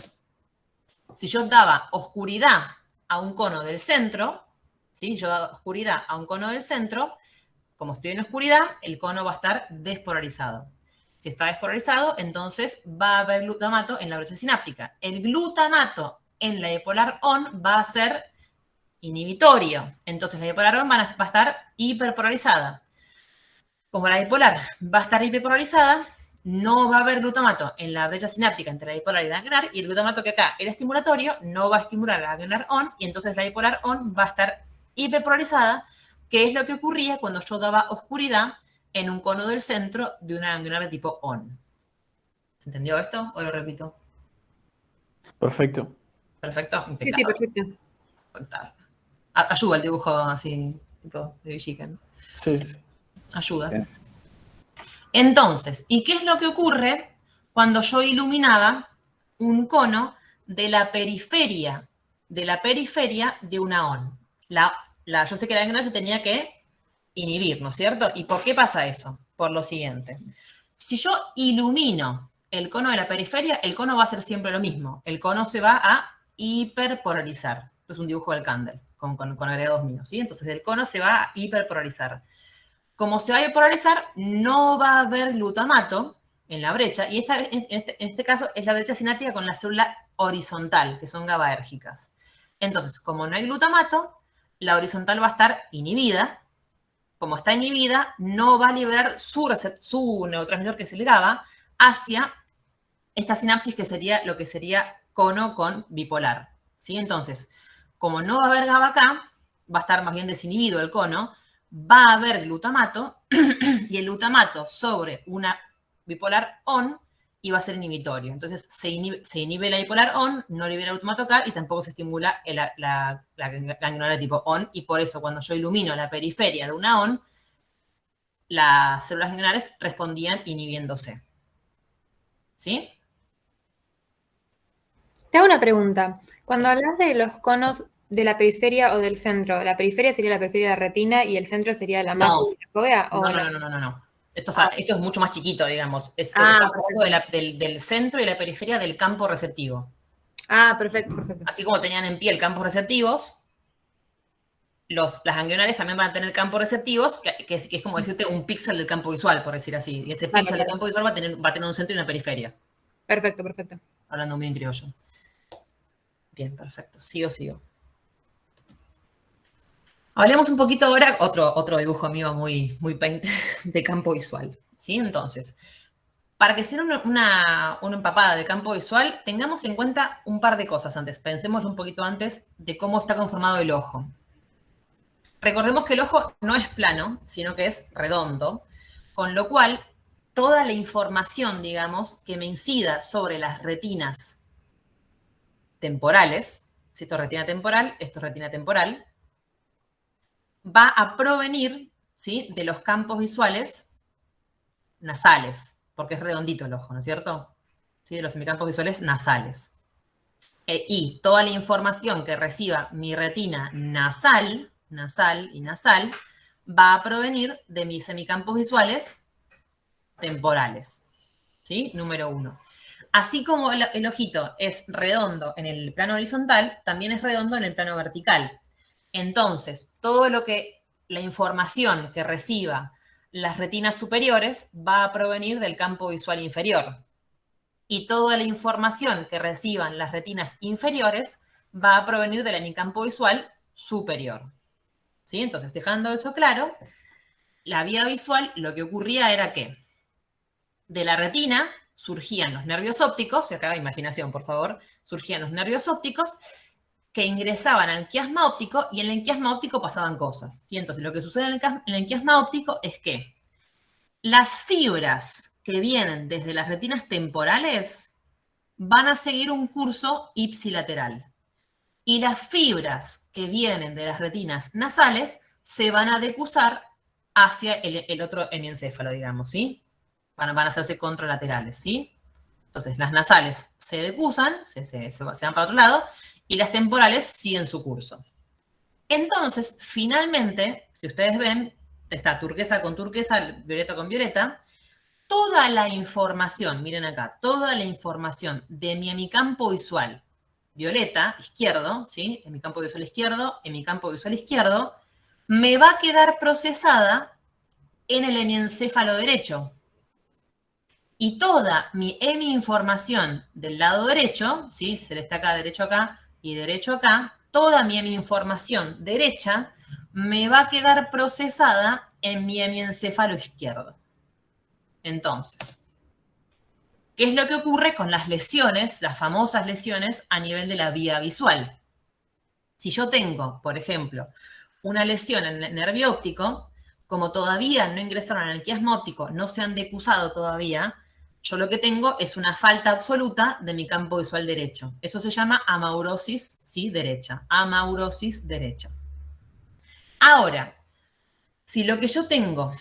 si yo daba oscuridad a un cono del centro, ¿sí? Yo daba oscuridad a un cono del centro, como estoy en oscuridad, el cono va a estar despolarizado. Si está despolarizado, entonces va a haber glutamato en la brecha sináptica. El glutamato en la bipolar ON va a ser inhibitorio. Entonces la bipolar ON va a estar hiperpolarizada. Como la bipolar va a estar hiperpolarizada, no va a haber glutamato en la brecha sináptica entre la bipolar y la ganglionar, y el glutamato que acá era estimulatorio no va a estimular a la ganglionar ON, y entonces la bipolar ON va a estar hiperpolarizada, que es lo que ocurría cuando yo daba oscuridad en un cono del centro de una ganglionar de tipo ON. ¿Se entendió esto o lo repito? Perfecto. Perfecto, Sí, impecable. perfecto. Ayuda el dibujo así, tipo de Villiquen. Sí, sí. Ayuda. Bien. Entonces, ¿y qué es lo que ocurre cuando yo iluminaba un cono de la periferia de una ON? Yo sé que la ganglionar se tenía que inhibir, ¿no es cierto? ¿Y por qué pasa eso? Por lo siguiente. Si yo ilumino el cono de la periferia, el cono va a ser siempre lo mismo. El cono se va a hiperpolarizar. Esto es un dibujo del Candle, con agregados míos, ¿sí? Entonces el cono se va a hiperpolarizar. Como se va a polarizar, no va a haber glutamato en la brecha, y en este caso es la brecha sináptica con la célula horizontal, que son GABAérgicas. Entonces, como no hay glutamato, la horizontal va a estar inhibida. Como está inhibida, no va a liberar su neurotransmisor, que es el GABA, hacia esta sinapsis que sería lo que sería cono con bipolar. ¿Sí? Entonces, como no va a haber GABA acá, va a estar más bien desinhibido el cono, va a haber glutamato, y el glutamato sobre una bipolar ON y va a ser inhibitorio. Entonces, se inhibe la bipolar ON, no libera el glutamato K y tampoco se estimula la ganglionara tipo ON. Y por eso, cuando yo ilumino la periferia de una ON, las células ganglionares respondían inhibiéndose. ¿Sí? Te hago una pregunta. Cuando hablas de los conos de la periferia o del centro, ¿la periferia sería la periferia de la retina y el centro sería la macula y la fovea? No. Esto es mucho más chiquito, digamos. Ah, Estamos hablando del centro y la periferia del campo receptivo. Ah, perfecto. Así como tenían en piel campos receptivos, las ganglionares también van a tener campos receptivos, que es como decirte un píxel del campo visual, por decir así. Y ese píxel del campo visual va a tener un centro y una periferia. Perfecto. Hablando muy en criollo. Bien, perfecto. Sigo. Hablemos un poquito ahora, otro dibujo mío muy paint de campo visual. ¿Sí? Entonces, para que sea una empapada de campo visual, tengamos en cuenta un par de cosas antes. Pensemos un poquito antes de cómo está conformado el ojo. Recordemos que el ojo no es plano, sino que es redondo, con lo cual toda la información, digamos, que me incida sobre las retinas temporales, si esto es retina temporal, esto es retina temporal, va a provenir, ¿sí?, de los campos visuales nasales, porque es redondito el ojo, ¿no es cierto? ¿Sí? De los semicampos visuales nasales. Y toda la información que reciba mi retina nasal, va a provenir de mis semicampos visuales temporales. ¿Sí? Número 1. Así como el ojito es redondo en el plano horizontal, también es redondo en el plano vertical. Entonces, la información que reciba las retinas superiores va a provenir del campo visual inferior. Y toda la información que reciban las retinas inferiores va a provenir del hemicampo visual superior. ¿Sí? Entonces, dejando eso claro, la vía visual, lo que ocurría era que de la retina surgían los nervios ópticos, y acá imaginación, por favor, surgían los nervios ópticos que ingresaban al quiasma óptico y en el quiasma óptico pasaban cosas. ¿Sí? Entonces, lo que sucede en el quiasma óptico es que las fibras que vienen desde las retinas temporales van a seguir un curso ipsilateral. Y las fibras que vienen de las retinas nasales se van a decusar hacia el otro hemiencéfalo, digamos, ¿sí? Van a hacerse contralaterales, ¿sí? Entonces, las nasales se decusan, se van para otro lado, y las temporales siguen su curso. Entonces, finalmente, si ustedes ven, está turquesa con turquesa, violeta con violeta, toda la información, miren acá, toda la información de mi hemicampo visual violeta, izquierdo, ¿sí? En mi campo visual izquierdo, me va a quedar procesada en el hemiencéfalo derecho. Y toda mi hemi-información del lado derecho, ¿sí? Se le está acá, derecho acá y derecho acá, toda mi hemi-información derecha me va a quedar procesada en mi hemiencéfalo izquierdo. Entonces, ¿qué es lo que ocurre con las lesiones, las famosas lesiones a nivel de la vía visual? Si yo tengo, por ejemplo, una lesión en el nervio óptico, como todavía no ingresaron al quiasma óptico, no se han decusado todavía, yo lo que tengo es una falta absoluta de mi campo visual derecho. Eso se llama amaurosis, ¿sí? Derecha. Amaurosis derecha. Ahora, si lo que yo tengo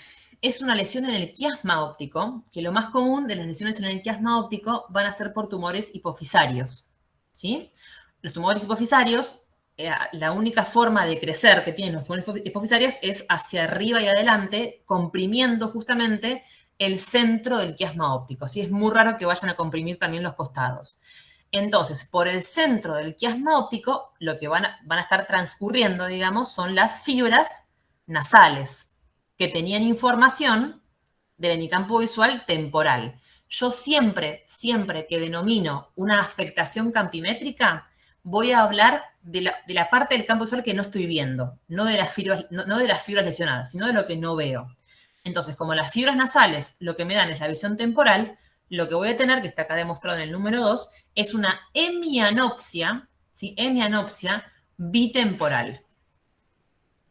es una lesión en el quiasma óptico, que lo más común de las lesiones en el quiasma óptico van a ser por tumores hipofisarios, ¿sí? Los tumores hipofisarios, la única forma de crecer que tienen los tumores hipofisarios es hacia arriba y adelante, comprimiendo justamente el centro del quiasma óptico. ¿Sí? Es muy raro que vayan a comprimir también los costados. Entonces, por el centro del quiasma óptico, lo que van a estar transcurriendo, digamos, son las fibras nasales, que tenían información del hemicampo visual temporal. Yo siempre que denomino una afectación campimétrica, voy a hablar de la parte del campo visual que no estoy viendo, no de las fibras lesionadas, sino de lo que no veo. Entonces, como las fibras nasales lo que me dan es la visión temporal, lo que voy a tener, que está acá demostrado en el número 2, es una hemianopsia, ¿sí? Hemianopsia bitemporal.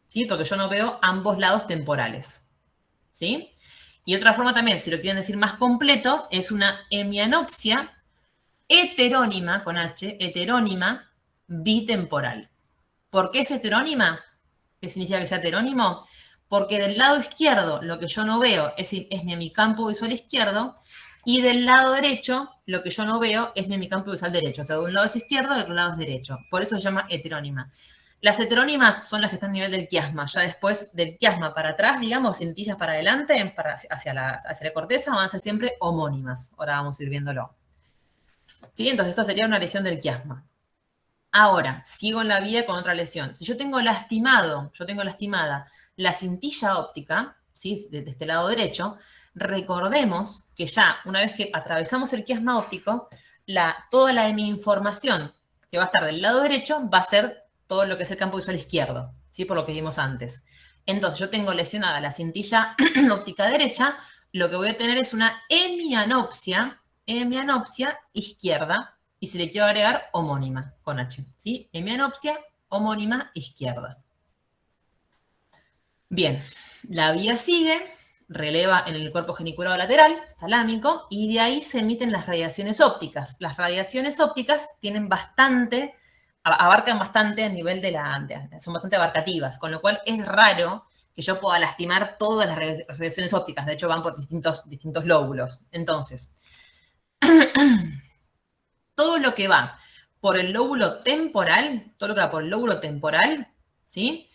¿Sí? Porque yo no veo ambos lados temporales. ¿Sí? Y otra forma también, si lo quieren decir más completo, es una hemianopsia heterónima, con H, heterónima bitemporal. ¿Por qué es heterónima? ¿Qué significa que sea heterónimo? Porque del lado izquierdo lo que yo no veo es mi hemicampo visual izquierdo, y del lado derecho lo que yo no veo es mi hemicampo visual derecho. O sea, de un lado es izquierdo, del otro lado es derecho. Por eso se llama heterónima. Las heterónimas son las que están a nivel del quiasma. Ya después del quiasma para atrás, digamos, cintillas para adelante, hacia la corteza, van a ser siempre homónimas. Ahora vamos a ir viéndolo. ¿Sí? Entonces esto sería una lesión del quiasma. Ahora, sigo en la vía con otra lesión. Si yo tengo lastimada la cintilla óptica, ¿sí? De este lado derecho, recordemos que ya una vez que atravesamos el quiasma óptico, toda la de mi información que va a estar del lado derecho va a ser todo lo que es el campo visual izquierdo, ¿sí? Por lo que vimos antes. Entonces, yo tengo lesionada la cintilla óptica derecha, lo que voy a tener es una hemianopsia izquierda, y si le quiero agregar homónima, con H, ¿sí? Hemianopsia homónima izquierda. Bien, la vía sigue, releva en el cuerpo geniculado lateral, talámico, y de ahí se emiten las radiaciones ópticas. Las radiaciones ópticas abarcan bastante a nivel son bastante abarcativas, con lo cual es raro que yo pueda lastimar todas las radiaciones ópticas. De hecho, van por distintos lóbulos. Entonces, todo lo que va por el lóbulo temporal, ¿sí?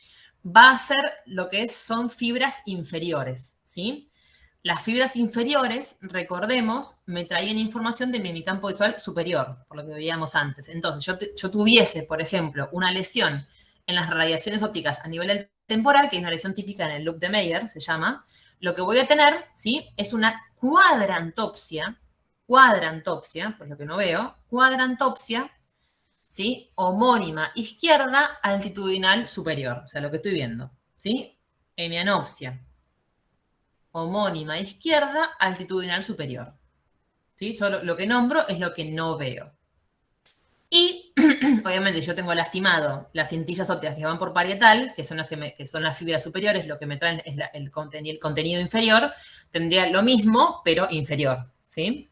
Va a ser lo que son fibras inferiores, ¿sí? Las fibras inferiores, recordemos, me traían información de mi hemicampo visual superior, por lo que veíamos antes. Entonces, yo tuviese, por ejemplo, una lesión en las radiaciones ópticas a nivel temporal, que es una lesión típica en el loop de Meyer, se llama, lo que voy a tener, ¿sí? Es una cuadrantopsia, por lo que no veo, cuadrantopsia, ¿sí? Homónima izquierda altitudinal superior, o sea, lo que estoy viendo, ¿sí? Hemianopsia homónima izquierda altitudinal superior, ¿sí? Yo lo que nombro es lo que no veo. Y, obviamente, yo tengo lastimado las cintillas ópticas que van por parietal, que son las fibras superiores, lo que me traen es el contenido inferior, tendría lo mismo, pero inferior, ¿sí?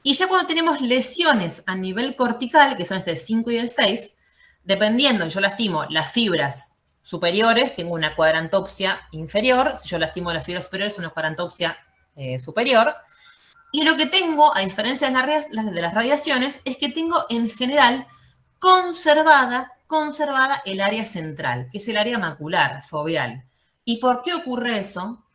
Y ya cuando tenemos lesiones a nivel cortical, que son el 5 y el 6, dependiendo, yo lastimo las fibras superiores, tengo una cuadrantopsia inferior. Si yo lastimo las fibras superiores, una cuadrantopsia superior. Y lo que tengo, a diferencia de las radiaciones, es que tengo en general conservada el área central, que es el área macular, foveal. ¿Y por qué ocurre eso?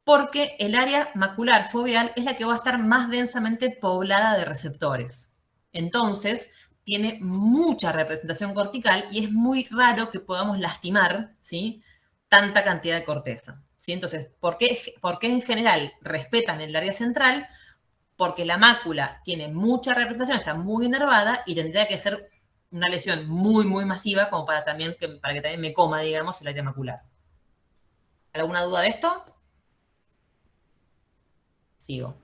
Porque el área macular foveal es la que va a estar más densamente poblada de receptores. Entonces, tiene mucha representación cortical y es muy raro que podamos lastimar, ¿sí? Tanta cantidad de corteza, ¿sí? Entonces, ¿por qué en general respetan el área central? Porque la mácula tiene mucha representación, está muy inervada y tendría que ser una lesión muy, muy masiva como para que también me coma, digamos, el área macular. ¿Alguna duda de esto? Sigo.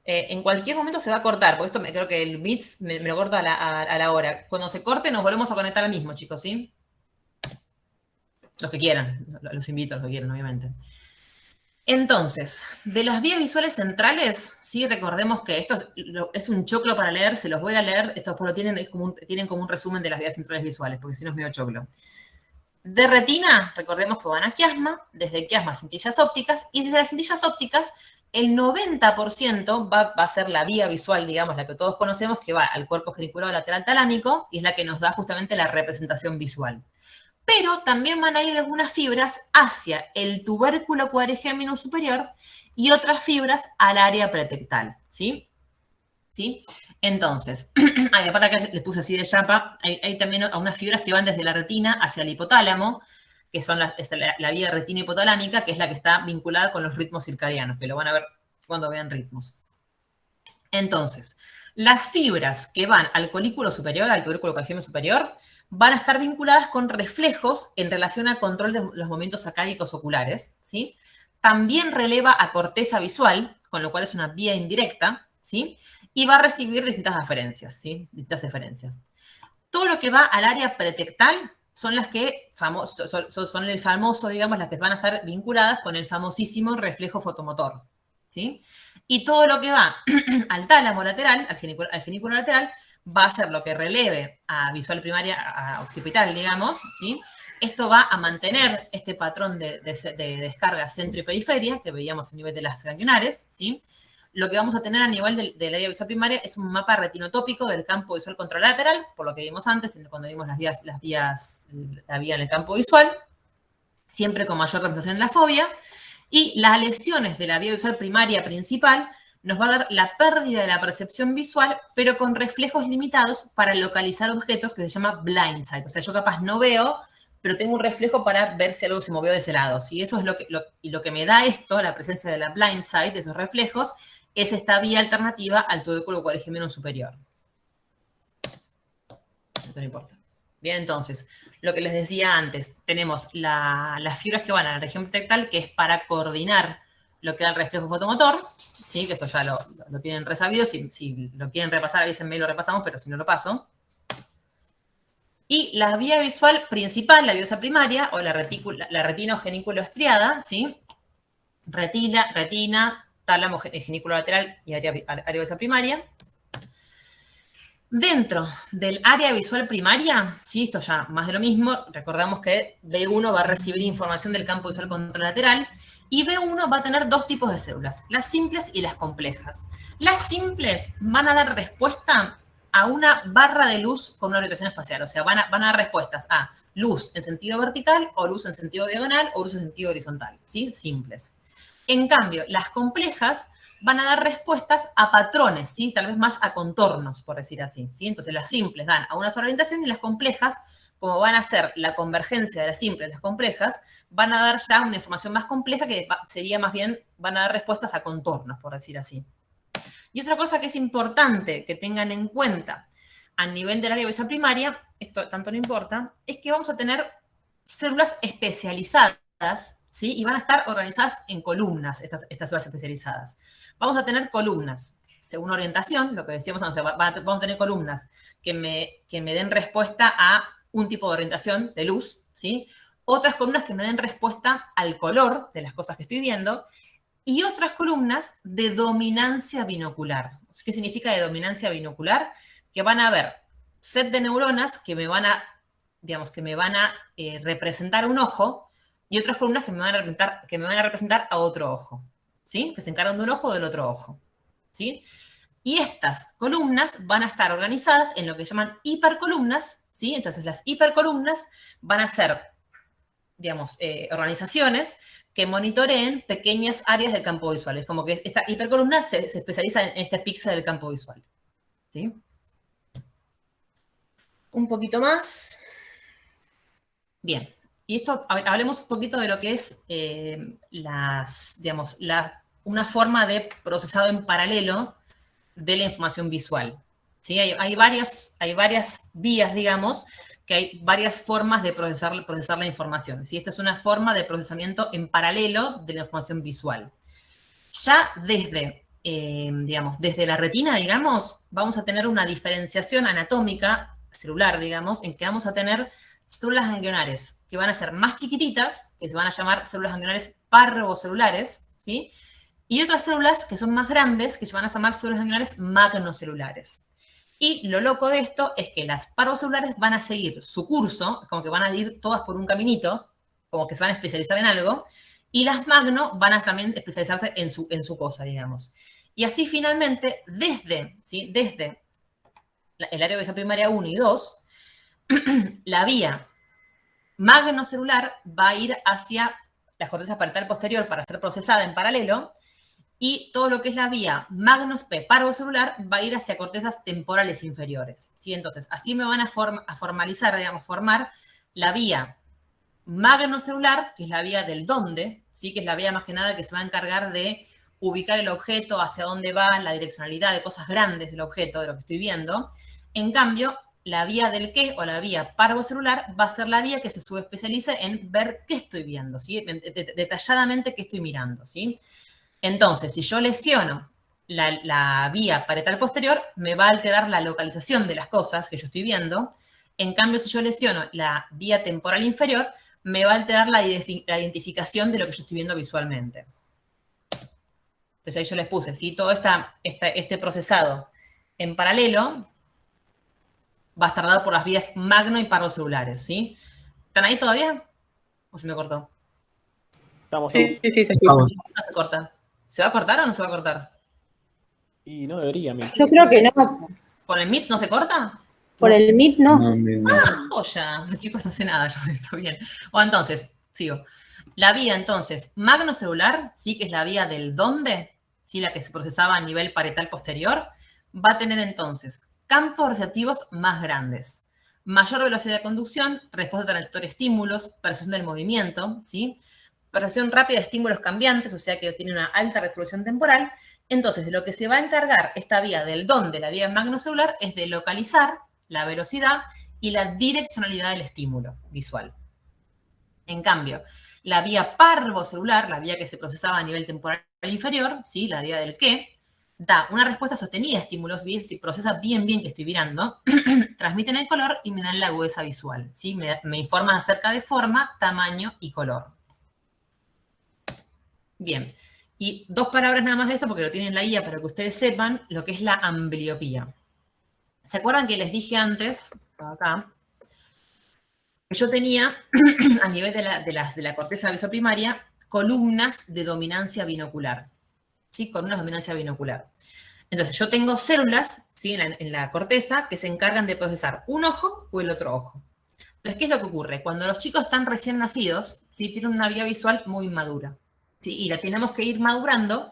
En cualquier momento se va a cortar, porque esto creo que el bits me lo corta a la hora. Cuando se corte nos volvemos a conectar al mismo, chicos, ¿sí? Los que quieran, los invito a los que quieran, obviamente. Entonces, de las vías visuales centrales, ¿sí? Recordemos que esto es un choclo para leer, se los voy a leer, estos por lo tienen como un resumen de las vías centrales visuales, porque si no es medio choclo. De retina, recordemos que van a quiasma, desde quiasma a cintillas ópticas, y desde las cintillas ópticas el 90% va a ser la vía visual, digamos, la que todos conocemos, que va al cuerpo geniculado lateral talámico, y es la que nos da justamente la representación visual. Pero también van a ir algunas fibras hacia el tubérculo cuadrigémino superior y otras fibras al área pretectal, ¿sí? ¿Sí? Entonces, para que les puse así de chapa, hay también unas fibras que van desde la retina hacia el hipotálamo, que son la vía retina-hipotalámica, que es la que está vinculada con los ritmos circadianos, que lo van a ver cuando vean ritmos. Entonces, las fibras que van al colículo superior, al tubérculo cuadrigémino superior, van a estar vinculadas con reflejos en relación al control de los movimientos acálicos oculares, ¿sí? También releva a corteza visual, con lo cual es una vía indirecta, ¿sí? Y va a recibir distintas aferencias, ¿sí? Distintas eferencias. Todo lo que va al área pretectal, son las que son el famoso, digamos, las que van a estar vinculadas con el famosísimo reflejo fotomotor, ¿sí? Y todo lo que va al tálamo lateral, al genículo lateral, va a ser lo que releve a visual primaria, a occipital, digamos, ¿sí? Esto va a mantener este patrón de descarga centro y periferia que veíamos a nivel de las ganglionares, ¿sí? Lo que vamos a tener a nivel del área visual primaria es un mapa retinotópico del campo visual contralateral, por lo que vimos antes, cuando vimos la vía en el campo visual, siempre con mayor representación en la fobia, y las lesiones de la vía visual primaria principal nos va a dar la pérdida de la percepción visual, pero con reflejos limitados para localizar objetos que se llama blind sight. O sea, yo capaz no veo, pero tengo un reflejo para ver si algo se movió de ese lado. ¿Sí? Eso es lo que me da esto, la presencia de la blind sight, de esos reflejos, es esta vía alternativa al tubérculo cuadrigemino superior. Esto no importa. Bien, entonces, lo que les decía antes, tenemos las fibras que van a la región tectal, que es para coordinar lo que da el reflejo fotomotor, ¿sí? Que esto ya lo tienen resabido, si lo quieren repasar, avísenme y lo repasamos, pero si no lo paso. Y la vía visual principal, la vía visual primaria, o la retina o genículo estriada, ¿sí? Retina, tálamo, genículo lateral y área visual primaria. Dentro del área visual primaria, sí, esto ya más de lo mismo, recordamos que B1 va a recibir información del campo visual contralateral y B1 va a tener dos tipos de células, las simples y las complejas. Las simples van a dar respuesta a una barra de luz con una orientación espacial, o sea, van a dar respuestas a luz en sentido vertical o luz en sentido diagonal o luz en sentido horizontal, ¿sí? Simples. En cambio, las complejas van a dar respuestas a patrones, ¿sí? Tal vez más a contornos, por decir así, ¿sí? Entonces, las simples dan a una sola orientación y las complejas, como van a ser la convergencia de las simples y las complejas, van a dar ya una información más compleja que sería más bien, van a dar respuestas a contornos, por decir así. Y otra cosa que es importante que tengan en cuenta a nivel del área visual primaria, esto tanto no importa, es que vamos a tener células especializadas, ¿sí? Y van a estar organizadas en columnas, estas células especializadas. Vamos a tener columnas según orientación, lo que decíamos, o sea, vamos a tener columnas que me den respuesta a un tipo de orientación de luz, ¿sí? Otras columnas que me den respuesta al color de las cosas que estoy viendo y otras columnas de dominancia binocular. ¿Qué significa de dominancia binocular? Que van a haber set de neuronas que me van a, digamos, que me van a representar un ojo y otras columnas que me van a representar a otro ojo, ¿sí? Que se encargan de un ojo o del otro ojo, ¿sí? Y estas columnas van a estar organizadas en lo que llaman hipercolumnas, ¿sí? Entonces, las hipercolumnas van a ser, digamos, organizaciones que monitoreen pequeñas áreas del campo visual. Es como que esta hipercolumna se especializa en este píxel del campo visual, ¿sí? Un poquito más. Bien. Y esto, hablemos un poquito de lo que es una forma de procesado en paralelo de la información visual. ¿Sí? Hay varias vías, digamos, que hay varias formas de procesar la información. ¿Sí? Esta es una forma de procesamiento en paralelo de la información visual. Ya desde la retina, digamos, vamos a tener una diferenciación anatómica celular, digamos, en que vamos a tener células ganglionares que van a ser más chiquititas, que se van a llamar células ganglionares parvocelulares, ¿sí? Y otras células que son más grandes, que se van a llamar células ganglionares magnocelulares. Y lo loco de esto es que las parvocelulares van a seguir su curso, como que van a ir todas por un caminito, como que se van a especializar en algo, y las magno van a también especializarse en su cosa, digamos. Y así finalmente, desde el área visual primaria 1 y 2, la vía magnocelular va a ir hacia la corteza parietal posterior para ser procesada en paralelo, y todo lo que es la vía parvocelular va a ir hacia cortezas temporales inferiores, ¿sí? Entonces, así me van a formalizar, digamos, formar la vía magnocelular, que es la vía del dónde, ¿sí? Que es la vía más que nada que se va a encargar de ubicar el objeto, hacia dónde va, la direccionalidad de cosas grandes del objeto, de lo que estoy viendo. En cambio, la vía del qué o la vía parvocelular va a ser la vía que se subespecializa en ver qué estoy viendo, ¿sí? Detalladamente qué estoy mirando, ¿sí? Entonces, si yo lesiono la vía parietal posterior, me va a alterar la localización de las cosas que yo estoy viendo, En cambio, si yo lesiono la vía temporal inferior, me va a alterar la identificación de lo que yo estoy viendo visualmente. Entonces ahí yo les puse, si todo este procesado en paralelo va a estar dado por las vías magno y parvocelulares, ¿sí? ¿Están ahí todavía? ¿O se me cortó? Estamos Sí, se escucha. No se corta. ¿Se va a cortar o no se va a cortar? Y no debería, Mitch. Yo creo que no. ¿Con el MITS no se corta? Por el Meet no. Ya, chicos, no sé nada yo de esto, bien. O entonces, sigo. La vía, entonces, magnocelular, ¿sí? Que es la vía del dónde, ¿sí? La que se procesaba a nivel parietal posterior, va a tener entonces campos receptivos más grandes, mayor velocidad de conducción, respuesta transitoria a estímulos, percepción del movimiento, ¿sí? Percepción rápida de estímulos cambiantes, o sea que tiene una alta resolución temporal. Entonces, de lo que se va a encargar esta vía del dónde, la vía magnocelular, es de localizar la velocidad y la direccionalidad del estímulo visual. En cambio, la vía parvocelular, la vía que se procesaba a nivel temporal inferior, ¿sí? La vía del qué, da una respuesta sostenida a estímulos, si procesa bien que estoy mirando, transmiten el color y me dan la agudeza visual, ¿sí? Me informan acerca de forma, tamaño y color. Bien, y 2 palabras nada más de esto porque lo tienen en la guía para que ustedes sepan lo que es la ambliopía. ¿Se acuerdan que les dije antes, acá, que yo tenía, a nivel de la corteza visual primaria, columnas de dominancia binocular? ¿Sí? Columnas de dominancia binocular. Entonces, yo tengo células, ¿sí? en la corteza que se encargan de procesar un ojo o el otro ojo. Entonces, ¿qué es lo que ocurre? Cuando los chicos están recién nacidos, ¿sí? Tienen una vía visual muy inmadura, ¿sí? Y la tenemos que ir madurando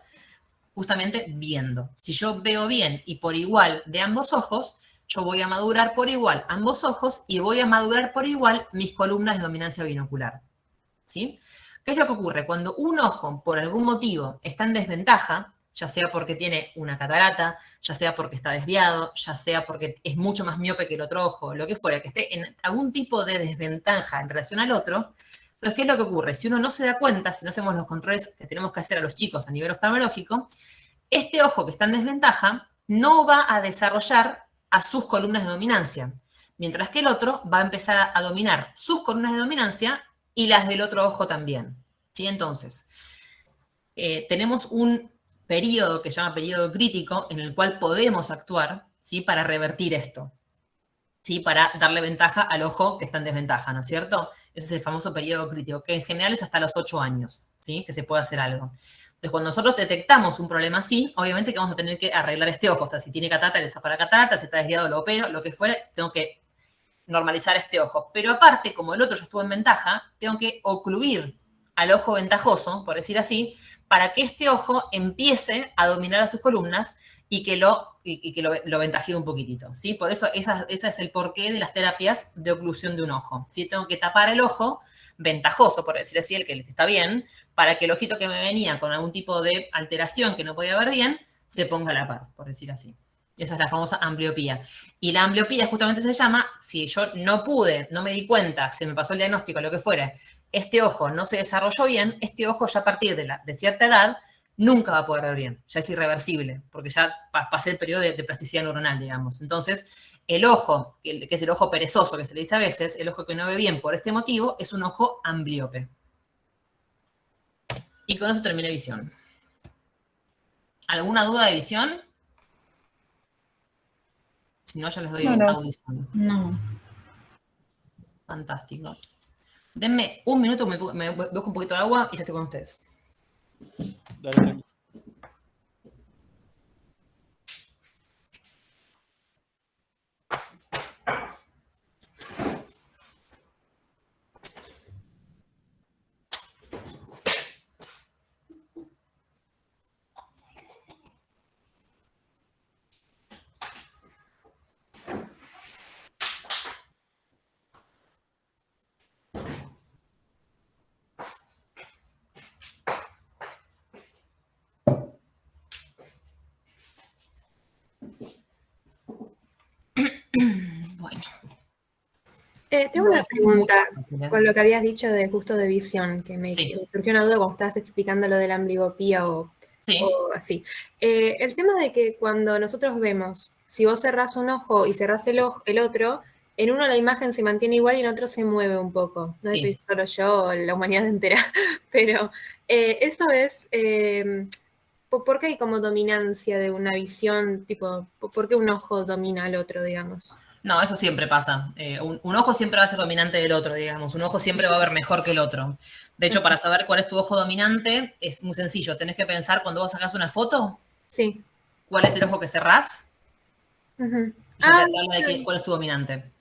justamente viendo. Si yo veo bien y por igual de ambos ojos, yo voy a madurar por igual ambos ojos y voy a madurar por igual mis columnas de dominancia binocular. ¿Sí? ¿Qué es lo que ocurre? Cuando un ojo, por algún motivo, está en desventaja, ya sea porque tiene una catarata, ya sea porque está desviado, ya sea porque es mucho más miope que el otro ojo, lo que fuera, que esté en algún tipo de desventaja en relación al otro, entonces, ¿qué es lo que ocurre? Si uno no se da cuenta, si no hacemos los controles que tenemos que hacer a los chicos a nivel oftalmológico, este ojo que está en desventaja no va a desarrollar a sus columnas de dominancia, mientras que el otro va a empezar a dominar sus columnas de dominancia y las del otro ojo también. ¿Sí? Entonces, tenemos un periodo que se llama periodo crítico en el cual podemos actuar, ¿sí? Para revertir esto, ¿sí? Para darle ventaja al ojo que está en desventaja, ¿no es cierto? Ese es el famoso periodo crítico, que en general es hasta los 8 años, ¿sí? Que se puede hacer algo. Entonces, cuando nosotros detectamos un problema así, obviamente que vamos a tener que arreglar este ojo. O sea, si tiene catarata, le saco la catarata, si está desviado, lo opero, lo que fuere, tengo que normalizar este ojo. Pero aparte, como el otro ya estuvo en ventaja, tengo que ocluir al ojo ventajoso, por decir así, para que este ojo empiece a dominar a sus columnas y que lo ventajee un poquitito, ¿sí? Por eso ese es el porqué de las terapias de oclusión de un ojo, ¿sí? Tengo que tapar el ojo ventajoso, por decir así, el que está bien, para que el ojito que me venía con algún tipo de alteración que no podía ver bien, se ponga a la par, por decir así. Esa es la famosa ambliopía. Y la ambliopía justamente se llama, si yo no pude, no me di cuenta, se me pasó el diagnóstico, lo que fuera, este ojo no se desarrolló bien, este ojo ya a partir de cierta edad nunca va a poder ver bien, ya es irreversible, porque ya pasé el periodo de plasticidad neuronal, digamos. Entonces, el ojo, que es el ojo perezoso, que se le dice a veces, el ojo que no ve bien por este motivo, es un ojo ambliope. Y con eso terminé visión. ¿Alguna duda de visión? Si no, yo les doy audición. No. Fantástico. Denme un minuto, me busco un poquito de agua y ya estoy con ustedes. Dale. Bueno. Tengo una pregunta con lo que habías dicho de justo de visión, que me surgió una duda cuando estabas explicando lo de la amblyopía o así. El tema de que cuando nosotros vemos, si vos cerrás un ojo y cerrás el otro, en uno la imagen se mantiene igual y en otro se mueve un poco. No sé si solo yo o la humanidad entera, pero eso es... ¿por qué hay como dominancia de una visión? Tipo, ¿por qué un ojo domina al otro, digamos? No, eso siempre pasa. Un ojo siempre va a ser dominante del otro, digamos. Un ojo siempre va a ver mejor que el otro. De hecho, para saber cuál es tu ojo dominante, es muy sencillo. Tenés que pensar cuando vos sacás una foto, sí, cuál es el ojo que cerrás, y ya te habla de cuál es tu dominante.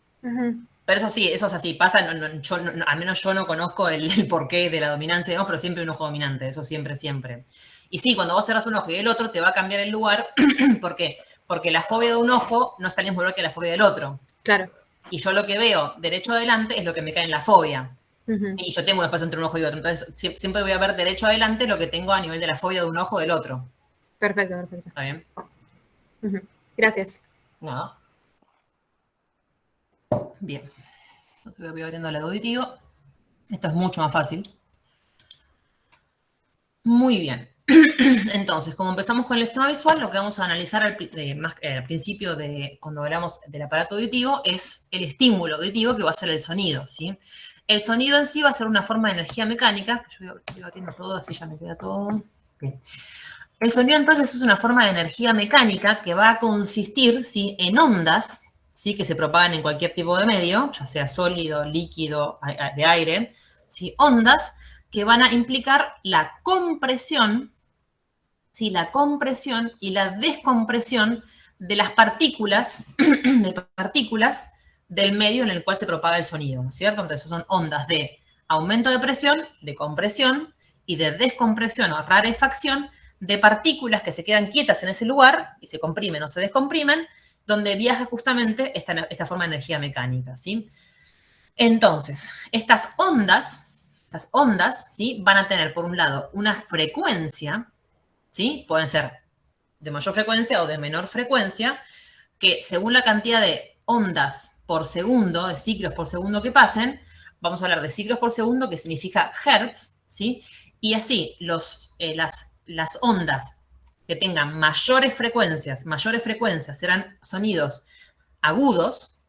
Pero eso sí, eso es así. Pasa, al menos yo no conozco el porqué de la dominancia, digamos, pero siempre un ojo dominante. Eso siempre, siempre. Y sí, cuando vos cerrás un ojo y el otro, te va a cambiar el lugar. ¿Por qué? Porque la fobia de un ojo no está en el mismo lugar que la fobia del otro. Claro. Y yo lo que veo derecho adelante es lo que me cae en la fobia. Y yo tengo un espacio entre un ojo y otro. Entonces, siempre voy a ver derecho adelante lo que tengo a nivel de la fobia de un ojo del otro. Perfecto, perfecto. ¿Está bien? Gracias. No. Bien. Entonces voy abriendo el auditivo. Esto es mucho más fácil. Muy bien. Entonces, como empezamos con el sistema visual, lo que vamos a analizar al principio cuando hablamos del aparato auditivo es el estímulo auditivo, que va a ser el sonido, ¿sí? El sonido en sí va a ser una forma de energía mecánica. Yo voy abriendo todo, así ya me queda todo. Bien. El sonido, entonces, es una forma de energía mecánica que va a consistir, ¿sí?, en ondas, ¿sí?, que se propagan en cualquier tipo de medio, ya sea sólido, líquido, de aire, ¿sí?, ondas que van a implicar la compresión, ¿sí?, la compresión y la descompresión de las partículas, del medio en el cual se propaga el sonido, ¿no es cierto? Entonces son ondas de aumento de presión, de compresión y de descompresión o rarefacción de partículas que se quedan quietas en ese lugar y se comprimen o se descomprimen, donde viaja justamente esta forma de energía mecánica, ¿sí? Entonces, estas ondas, ¿sí?, van a tener, por un lado, una frecuencia, ¿sí? Pueden ser de mayor frecuencia o de menor frecuencia, que según la cantidad de ondas por segundo, de ciclos por segundo que pasen, vamos a hablar de ciclos por segundo, que significa hertz, ¿sí? Y así, las ondas que tengan mayores frecuencias serán sonidos agudos,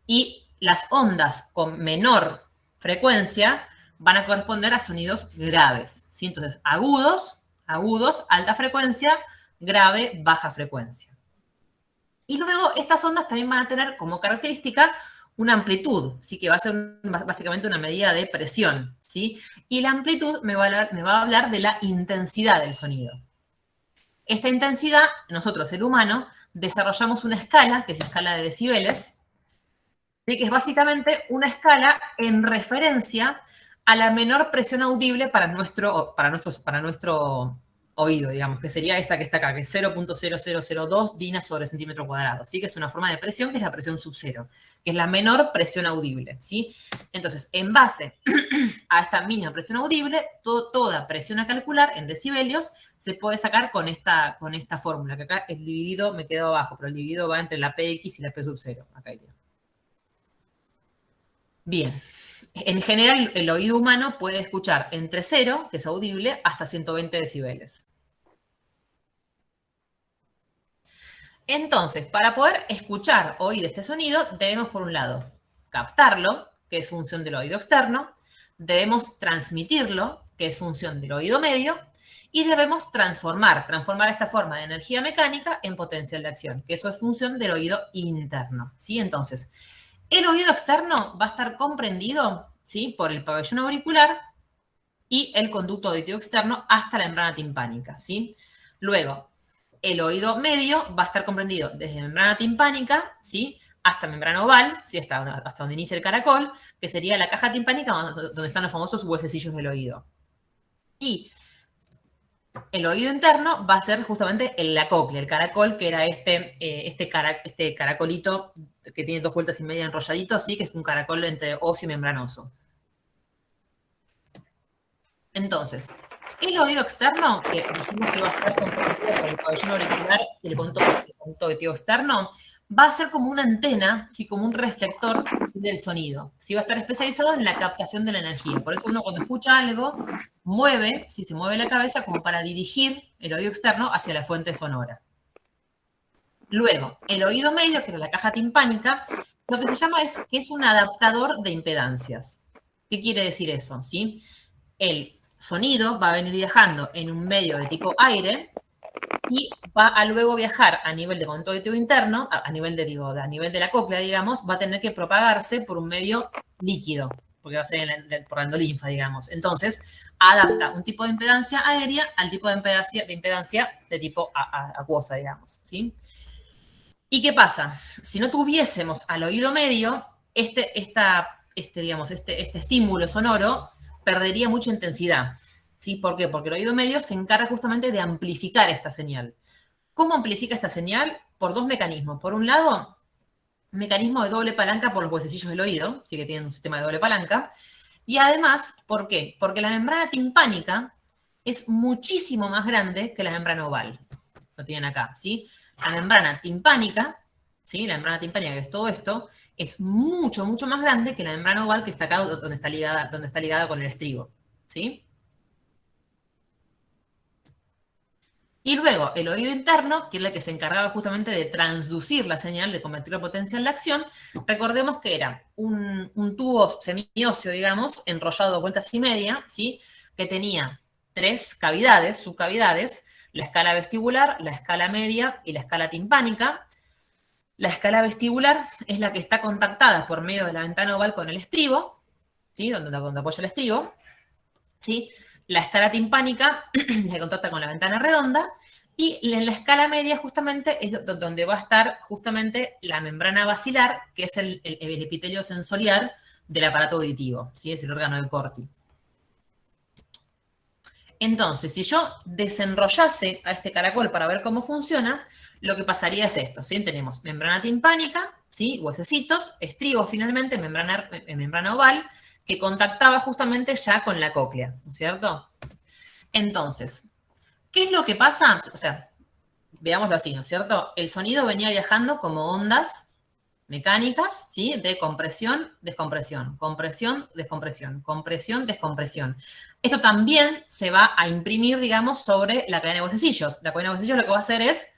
y las ondas con menor frecuencia van a corresponder a sonidos graves, ¿sí? Entonces, agudos, alta frecuencia, grave, baja frecuencia. Y luego estas ondas también van a tener como característica una amplitud, ¿sí?, que va a ser básicamente una medida de presión, ¿sí? Y la amplitud me va a hablar de la intensidad del sonido. Esta intensidad, nosotros, el humano, desarrollamos una escala, que es la escala de decibeles, ¿sí?, que es básicamente una escala en referencia a la menor presión audible para nuestro oído, digamos, que sería esta que está acá, que es 0.0002 DINA sobre centímetro cuadrado, ¿sí?, que es una forma de presión, que es la presión sub cero, que es la menor presión audible, ¿sí? Entonces, en base a esta mínima presión audible, toda presión a calcular en decibelios se puede sacar con esta fórmula, que acá el dividido me quedó abajo, pero el dividido va entre la PX y la P sub cero, acá iría. Bien. En general, el oído humano puede escuchar entre 0, que es audible, hasta 120 decibeles. Entonces, para poder escuchar o oír este sonido, debemos, por un lado, captarlo, que es función del oído externo, debemos transmitirlo, que es función del oído medio, y debemos transformar esta forma de energía mecánica en potencial de acción, que eso es función del oído interno, ¿sí? Entonces, el oído externo va a estar comprendido, ¿sí?, por el pabellón auricular y el conducto auditivo externo hasta la membrana timpánica, ¿sí? Luego, el oído medio va a estar comprendido desde membrana timpánica, ¿sí?, hasta membrana oval, ¿sí?, hasta donde inicia el caracol, que sería la caja timpánica donde están los famosos huesecillos del oído. Y el oído interno va a ser justamente la cóclea, el caracol, que era este caracolito que tiene 2 vueltas y media enrolladito, así, que es un caracol entre óseo y membranoso. Entonces, el oído externo, que dijimos que va a estar comprendido por el pabellón auricular y el conducto auditivo externo, va a ser como una antena, ¿sí?, como un reflector del sonido. ¿Sí? Va a estar especializado en la captación de la energía. Por eso uno, cuando escucha algo, se mueve la cabeza como para dirigir el oído externo hacia la fuente sonora. Luego, el oído medio, que era la caja timpánica, lo que se llama es que es un adaptador de impedancias. ¿Qué quiere decir eso? ¿Sí? El sonido va a venir viajando en un medio de tipo aire y va a luego viajar a nivel de conducto auditivo interno, a nivel de la cóclea, digamos, va a tener que propagarse por un medio líquido, porque va a ser por la endolinfa, digamos. Entonces, adapta un tipo de impedancia aérea al tipo de impedancia de tipo acuosa, digamos, ¿sí? ¿Y qué pasa? Si no tuviésemos al oído medio, este estímulo sonoro perdería mucha intensidad. ¿Sí? ¿Por qué? Porque el oído medio se encarga justamente de amplificar esta señal. ¿Cómo amplifica esta señal? Por dos mecanismos. Por un lado, un mecanismo de doble palanca por los huesecillos del oído, sí que tienen un sistema de doble palanca. Y además, ¿por qué? Porque la membrana timpánica es muchísimo más grande que la membrana oval. Lo tienen acá, ¿sí? La membrana timpánica, ¿sí? La membrana timpánica, que es todo esto, es mucho, mucho más grande que la membrana oval que está acá donde está ligada con el estribo, ¿sí? Y luego, el oído interno, que es el que se encargaba justamente de transducir la señal, de convertir la potencia en la acción, recordemos que era un tubo semióseo, digamos, enrollado 2 vueltas y media, ¿sí? Que tenía 3 cavidades, subcavidades, la escala vestibular, la escala media y la escala timpánica. La escala vestibular es la que está contactada por medio de la ventana oval con el estribo, ¿sí? Donde apoya el estribo, ¿sí? La escala timpánica la contacta con la ventana redonda, y en la escala media justamente es donde va a estar justamente la membrana basilar, que es el epitelio sensorial del aparato auditivo, ¿sí? Es el órgano del Corti. Entonces, si yo desenrollase a este caracol para ver cómo funciona, lo que pasaría es esto, ¿sí? Tenemos membrana timpánica, ¿sí? Huesecitos, estribo finalmente, membrana oval, que contactaba justamente ya con la cóclea, ¿no es cierto? Entonces, ¿qué es lo que pasa? O sea, veámoslo así, ¿no es cierto? El sonido venía viajando como ondas mecánicas, ¿sí? De compresión, descompresión, compresión, descompresión, compresión, descompresión. Esto también se va a imprimir, digamos, sobre la cadena de huesecillos. La cadena de huesecillos lo que va a hacer es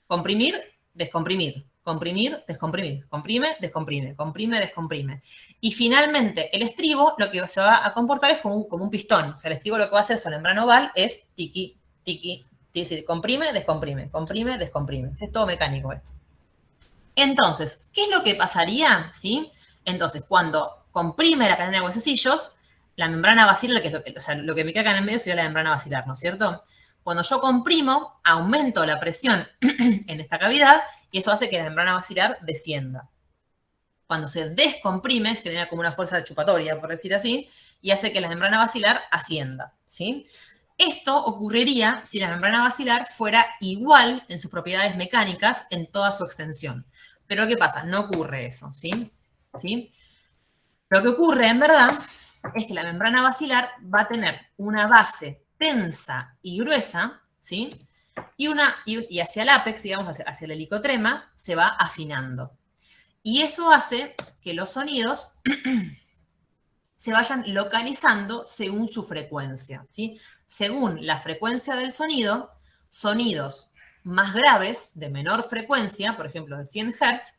comprimir, descomprimir, comprimir, descomprimir, comprime, descomprime, comprime, descomprime. Y finalmente, el estribo lo que se va a comportar es como un pistón. O sea, el estribo lo que va a hacer sobre la membrana oval es tiqui, tiqui, tiqui, comprime, descomprime, comprime, descomprime. Es todo mecánico esto. Entonces, ¿qué es lo que pasaría? ¿Sí? Entonces, cuando comprime la cadena de huesecillos, la membrana basilar, que es lo que me queda acá en el medio sería la membrana basilar, ¿no es cierto? Cuando yo comprimo, aumento la presión en esta cavidad y eso hace que la membrana basilar descienda. Cuando se descomprime, genera como una fuerza chupatoria, por decir así, y hace que la membrana basilar ascienda, ¿sí? Esto ocurriría si la membrana basilar fuera igual en sus propiedades mecánicas en toda su extensión. Pero ¿qué pasa? No ocurre eso, ¿sí? ¿Sí? Lo que ocurre, en verdad, es que la membrana basilar va a tener una base tensa y gruesa, ¿sí? Y hacia el ápex, digamos, hacia el helicotrema, se va afinando. Y eso hace que los sonidos se vayan localizando según su frecuencia, ¿sí? Según la frecuencia del sonido, sonidos más graves, de menor frecuencia, por ejemplo, de 100 Hz,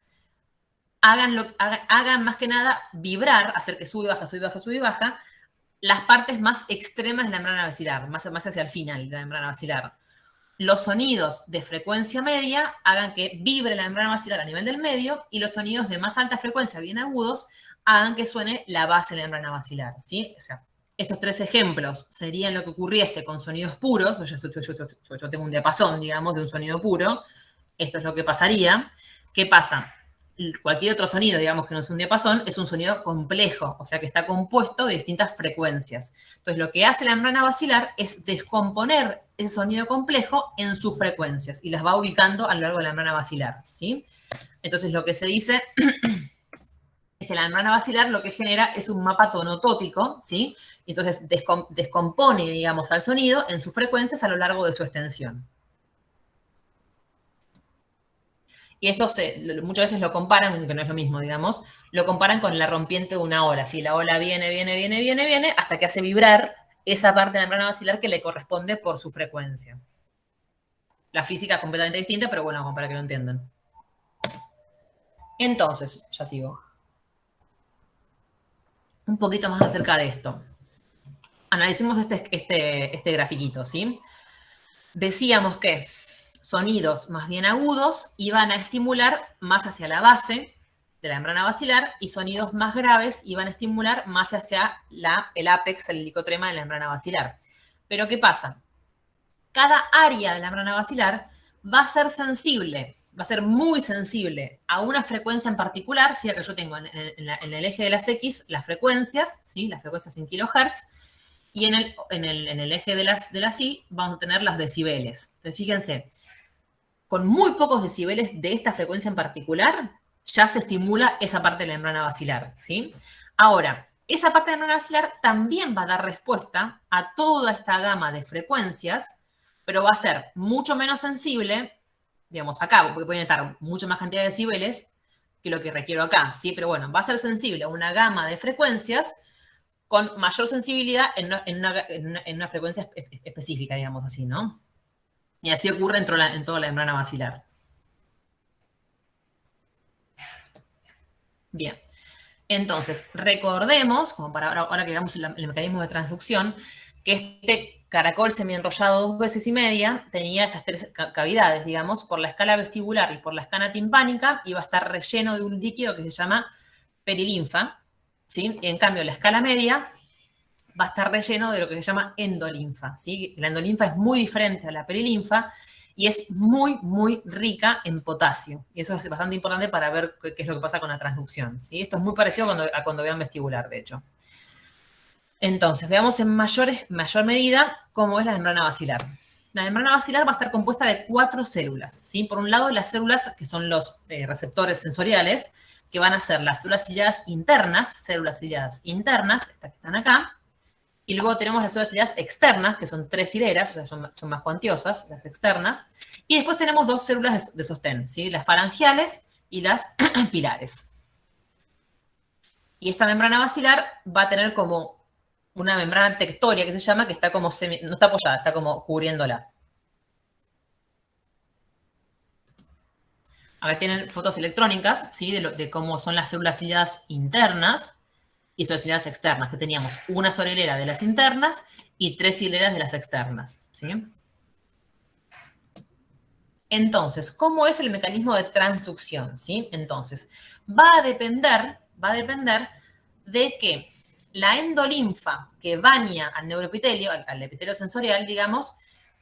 hagan más que nada vibrar, hacer que sube, baja, sube, baja, sube y baja, las partes más extremas de la membrana basilar, más hacia el final de la membrana basilar. Los sonidos de frecuencia media hagan que vibre la membrana basilar a nivel del medio, y los sonidos de más alta frecuencia, bien agudos, hagan que suene la base de la membrana basilar, ¿sí? O sea, estos 3 ejemplos serían lo que ocurriese con sonidos puros. Yo tengo un diapasón, digamos, de un sonido puro. Esto es lo que pasaría. ¿Qué pasa? Cualquier otro sonido, digamos, que no es un diapasón, es un sonido complejo, o sea, que está compuesto de distintas frecuencias. Entonces, lo que hace la membrana basilar es descomponer ese sonido complejo en sus frecuencias y las va ubicando a lo largo de la membrana basilar, ¿sí? Entonces, lo que se dice es que la membrana basilar lo que genera es un mapa tonotópico, ¿sí? Entonces, descompone, digamos, al sonido en sus frecuencias a lo largo de su extensión. Y esto muchas veces lo comparan, aunque no es lo mismo, digamos, lo comparan con la rompiente de una ola. Si la ola viene, hasta que hace vibrar esa parte de la membrana basilar que le corresponde por su frecuencia. La física es completamente distinta, pero bueno, para que lo entiendan. Entonces, ya sigo. un poquito más acerca de esto. Analicemos este grafiquito, ¿sí? Decíamos que sonidos más bien agudos iban a estimular más hacia la base de la membrana basilar y sonidos más graves iban a estimular más hacia el ápex, el helicotrema de la membrana basilar. Pero ¿qué pasa? Cada área de la membrana basilar va a ser sensible, va a ser muy sensible a una frecuencia en particular, si acá yo tengo en el eje de las X las frecuencias, ¿sí? Las frecuencias en kilohertz, y en el eje de las Y vamos a tener las decibeles. Entonces, fíjense, con muy pocos decibeles de esta frecuencia en particular, ya se estimula esa parte de la membrana basilar, ¿sí? Ahora, esa parte de la membrana basilar también va a dar respuesta a toda esta gama de frecuencias, pero va a ser mucho menos sensible, digamos, acá, porque pueden estar mucha más cantidad de decibeles que lo que requiero acá, ¿sí? Pero bueno, va a ser sensible a una gama de frecuencias con mayor sensibilidad en una frecuencia específica, digamos así, ¿no? Y así ocurre en toda la membrana basilar. Bien. Entonces, recordemos, como para ahora que veamos el mecanismo de transducción, que este caracol semienrollado 2 veces y media tenía estas 3 cavidades, digamos, por la escala vestibular y por la escala timpánica iba a estar relleno de un líquido que se llama perilinfa, ¿sí? Y en cambio, la escala media va a estar relleno de lo que se llama endolinfa, ¿sí? La endolinfa es muy diferente a la perilinfa y es muy, muy rica en potasio. Y eso es bastante importante para ver qué es lo que pasa con la transducción, ¿sí? Esto es muy parecido a cuando vean vestibular, de hecho. Entonces, veamos en mayor medida cómo es la membrana basilar. La membrana basilar va a estar compuesta de 4 células, ¿sí? Por un lado, las células que son los receptores sensoriales, que van a ser las células ciliadas internas, estas que están acá. Y luego tenemos las células ciliadas externas, que son 3 hileras, o sea, son más cuantiosas, las externas. Y después tenemos 2 células de sostén, ¿sí? Las falangiales y las pilares. Y esta membrana basilar va a tener como una membrana tectoria, que se llama, que está como no está apoyada, está como cubriéndola. Acá tienen fotos electrónicas, ¿sí? De cómo son las células ciliadas internas y células ciliadas externas, que teníamos una sola hilera de las internas y 3 hileras de las externas, ¿sí? Entonces, ¿cómo es el mecanismo de transducción? ¿Sí? Entonces, va a depender de que la endolinfa que baña al neuroepitelio, al epitelio sensorial, digamos,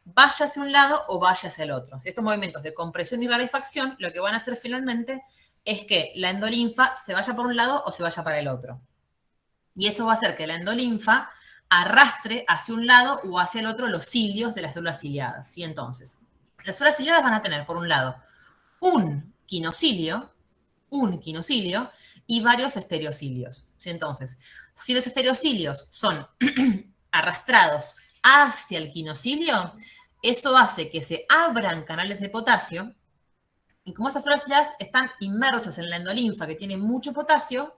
vaya hacia un lado o vaya hacia el otro. Estos movimientos de compresión y rarefacción lo que van a hacer finalmente es que la endolinfa se vaya por un lado o se vaya para el otro. Y eso va a hacer que la endolinfa arrastre hacia un lado o hacia el otro los cilios de las células ciliadas, ¿sí? Entonces, las células ciliadas van a tener, por un lado, un quinocilio y varios estereocilios, ¿sí? Entonces, si los estereocilios son arrastrados hacia el quinocilio, eso hace que se abran canales de potasio, y como esas células ciliadas están inmersas en la endolinfa que tiene mucho potasio,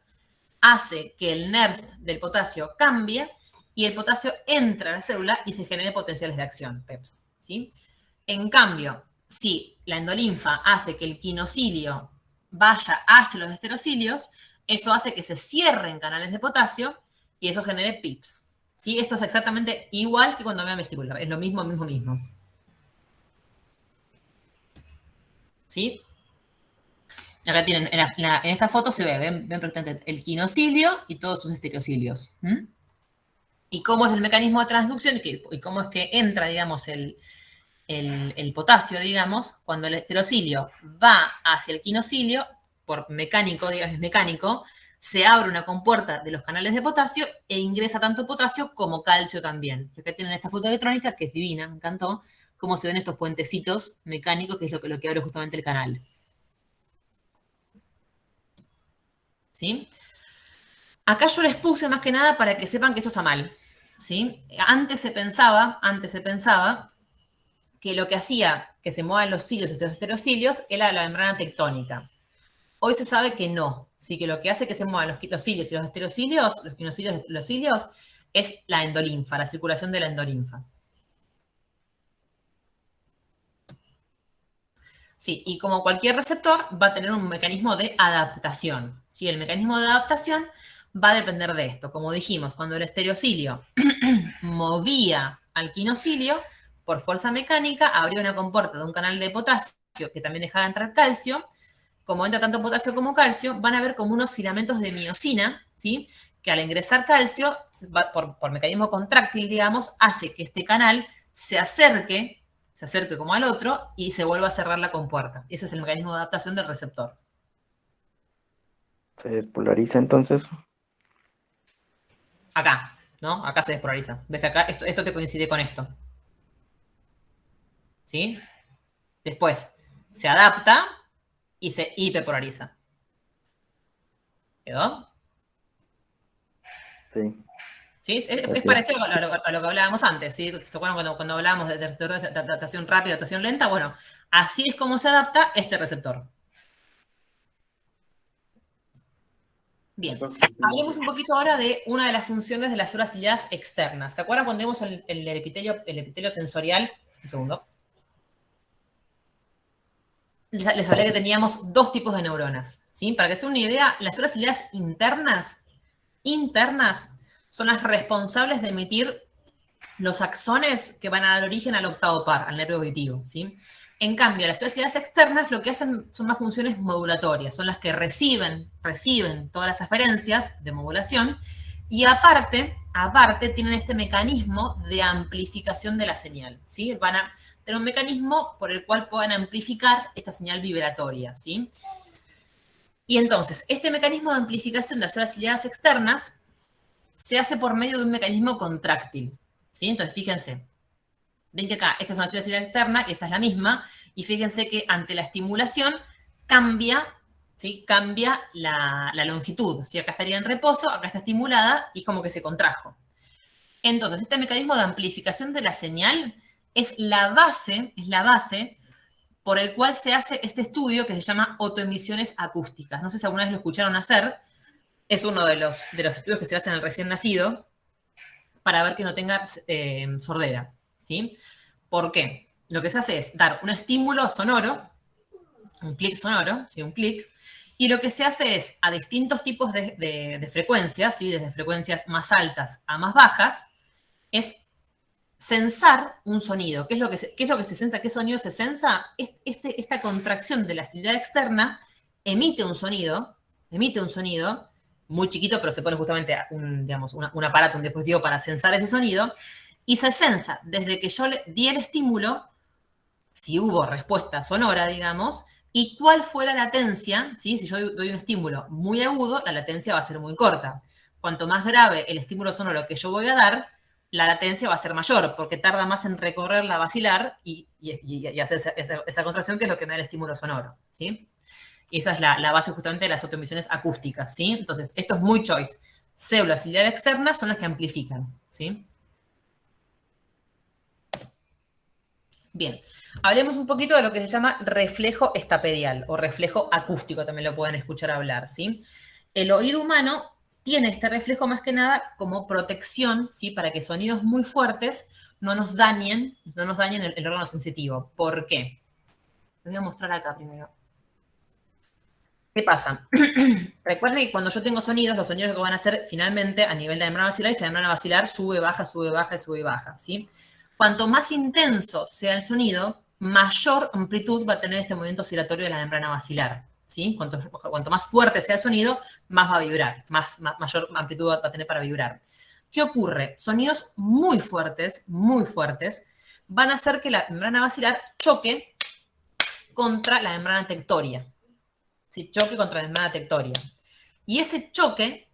hace que el NERS del potasio cambie y el potasio entra a la célula y se genere potenciales de acción, PEPs, ¿sí? En cambio, si la endolinfa hace que el quinocilio vaya hacia los estereocilios, eso hace que se cierren canales de potasio y eso genere PIPs, ¿sí? Esto es exactamente igual que cuando vean vestibular, es lo mismo. ¿Sí? Acá tienen, en esta foto se ve, ven perfectamente el quinocilio y todos sus estereocilios. Y cómo es el mecanismo de transducción y cómo es que entra, digamos, el potasio, digamos, cuando el estereocilio va hacia el quinocilio, por mecánico, digamos, es mecánico, se abre una compuerta de los canales de potasio e ingresa tanto potasio como calcio también. Acá tienen esta foto electrónica que es divina, me encantó, cómo se ven estos puentecitos mecánicos, que es lo que abre justamente el canal. ¿Sí? Acá yo les puse más que nada para que sepan que esto está mal, ¿sí? Antes se pensaba que lo que hacía que se muevan los cilios y los estereocilios era la membrana tectónica. Hoy se sabe que no, ¿sí? Que lo que hace que se muevan los cilios y los estereocilios, los quinocilios y los cilios, es la endolinfa, la circulación de la endolinfa. Sí, y como cualquier receptor, va a tener un mecanismo de adaptación. ¿Sí? El mecanismo de adaptación va a depender de esto. Como dijimos, cuando el estereocilio movía al quinocilio, por fuerza mecánica, abría una compuerta de un canal de potasio que también dejaba entrar calcio. Como entra tanto potasio como calcio, van a ver como unos filamentos de miosina, ¿sí? Que al ingresar calcio, por mecanismo contráctil, digamos, hace que este canal se acerque como al otro y se vuelva a cerrar la compuerta. Ese es el mecanismo de adaptación del receptor. Se despolariza entonces. Acá, ¿no? Acá se despolariza. ¿Ves que acá esto te coincide con esto? ¿Sí? Después se adapta y se hiperpolariza. ¿Quedó? Sí. ¿Sí? Es parecido a lo que hablábamos antes, ¿sí? ¿Se acuerdan cuando hablábamos de receptores de adaptación rápida, adaptación lenta? Bueno, así es como se adapta este receptor. Bien, hablemos un poquito ahora de una de las funciones de las células ciliadas externas. ¿Se acuerdan cuando vimos el epitelio sensorial? Un segundo. Les hablé que teníamos dos tipos de neuronas, ¿sí? Para que se den una idea, las células ciliadas internas son las responsables de emitir los axones que van a dar origen al octavo par, al nervio auditivo, ¿sí? En cambio, las células ciliadas externas lo que hacen son más funciones modulatorias, son las que reciben todas las aferencias de modulación y aparte tienen este mecanismo de amplificación de la señal, ¿sí? Van a tener un mecanismo por el cual puedan amplificar esta señal vibratoria, ¿sí? Y entonces, este mecanismo de amplificación de las células ciliadas externas se hace por medio de un mecanismo contráctil, ¿sí? Entonces, fíjense, ven que acá, esta es una célula ciliar externa y esta es la misma, y fíjense que ante la estimulación cambia, ¿sí? Cambia la longitud, ¿sí? Acá estaría en reposo, acá está estimulada y como que se contrajo. Entonces, este mecanismo de amplificación de la señal es la base por el cual se hace este estudio que se llama autoemisiones acústicas. No sé si alguna vez lo escucharon hacer, es uno de los estudios que se hacen en el recién nacido para ver que no tenga sordera, ¿sí? ¿Por qué? Lo que se hace es dar un estímulo sonoro, un clic sonoro, ¿sí? Un clic, y lo que se hace es a distintos tipos de frecuencias, ¿sí? Desde frecuencias más altas a más bajas, es sensar un sonido. ¿Qué es lo que se sensa? ¿Qué sonido se sensa? Esta contracción de la ciliar externa emite un sonido muy chiquito, pero se pone justamente un aparato, un dispositivo para sensar ese sonido, y se sensa desde que yo le di el estímulo, si hubo respuesta sonora, digamos, y cuál fue la latencia, ¿sí? Si yo doy un estímulo muy agudo, la latencia va a ser muy corta. Cuanto más grave el estímulo sonoro que yo voy a dar, la latencia va a ser mayor, porque tarda más en recorrer la basilar y hacer esa contracción, que es lo que me da el estímulo sonoro, ¿sí? Y esa es la base justamente de las autoemisiones acústicas, ¿sí? Entonces, esto es muy choice. Células ciliares externas son las que amplifican, ¿sí? Bien, hablemos un poquito de lo que se llama reflejo estapedial o reflejo acústico, también lo pueden escuchar hablar, ¿sí? El oído humano tiene este reflejo más que nada como protección, ¿sí? Para que sonidos muy fuertes no nos dañen el órgano sensitivo. ¿Por qué? Lo voy a mostrar acá primero. ¿Qué pasa? Recuerden que cuando yo tengo sonidos, los sonidos lo que van a hacer finalmente a nivel de la membrana basilar es que la membrana basilar sube, baja, sube, baja, ¿sí? Cuanto más intenso sea el sonido, mayor amplitud va a tener este movimiento oscilatorio de la membrana basilar, ¿sí? Cuanto más fuerte sea el sonido, más va a vibrar, mayor amplitud va a tener para vibrar. ¿Qué ocurre? Sonidos muy fuertes, van a hacer que la membrana basilar choque contra la membrana tectoria. ¿Sí? Choque contra la membrana tectoria. Y ese choque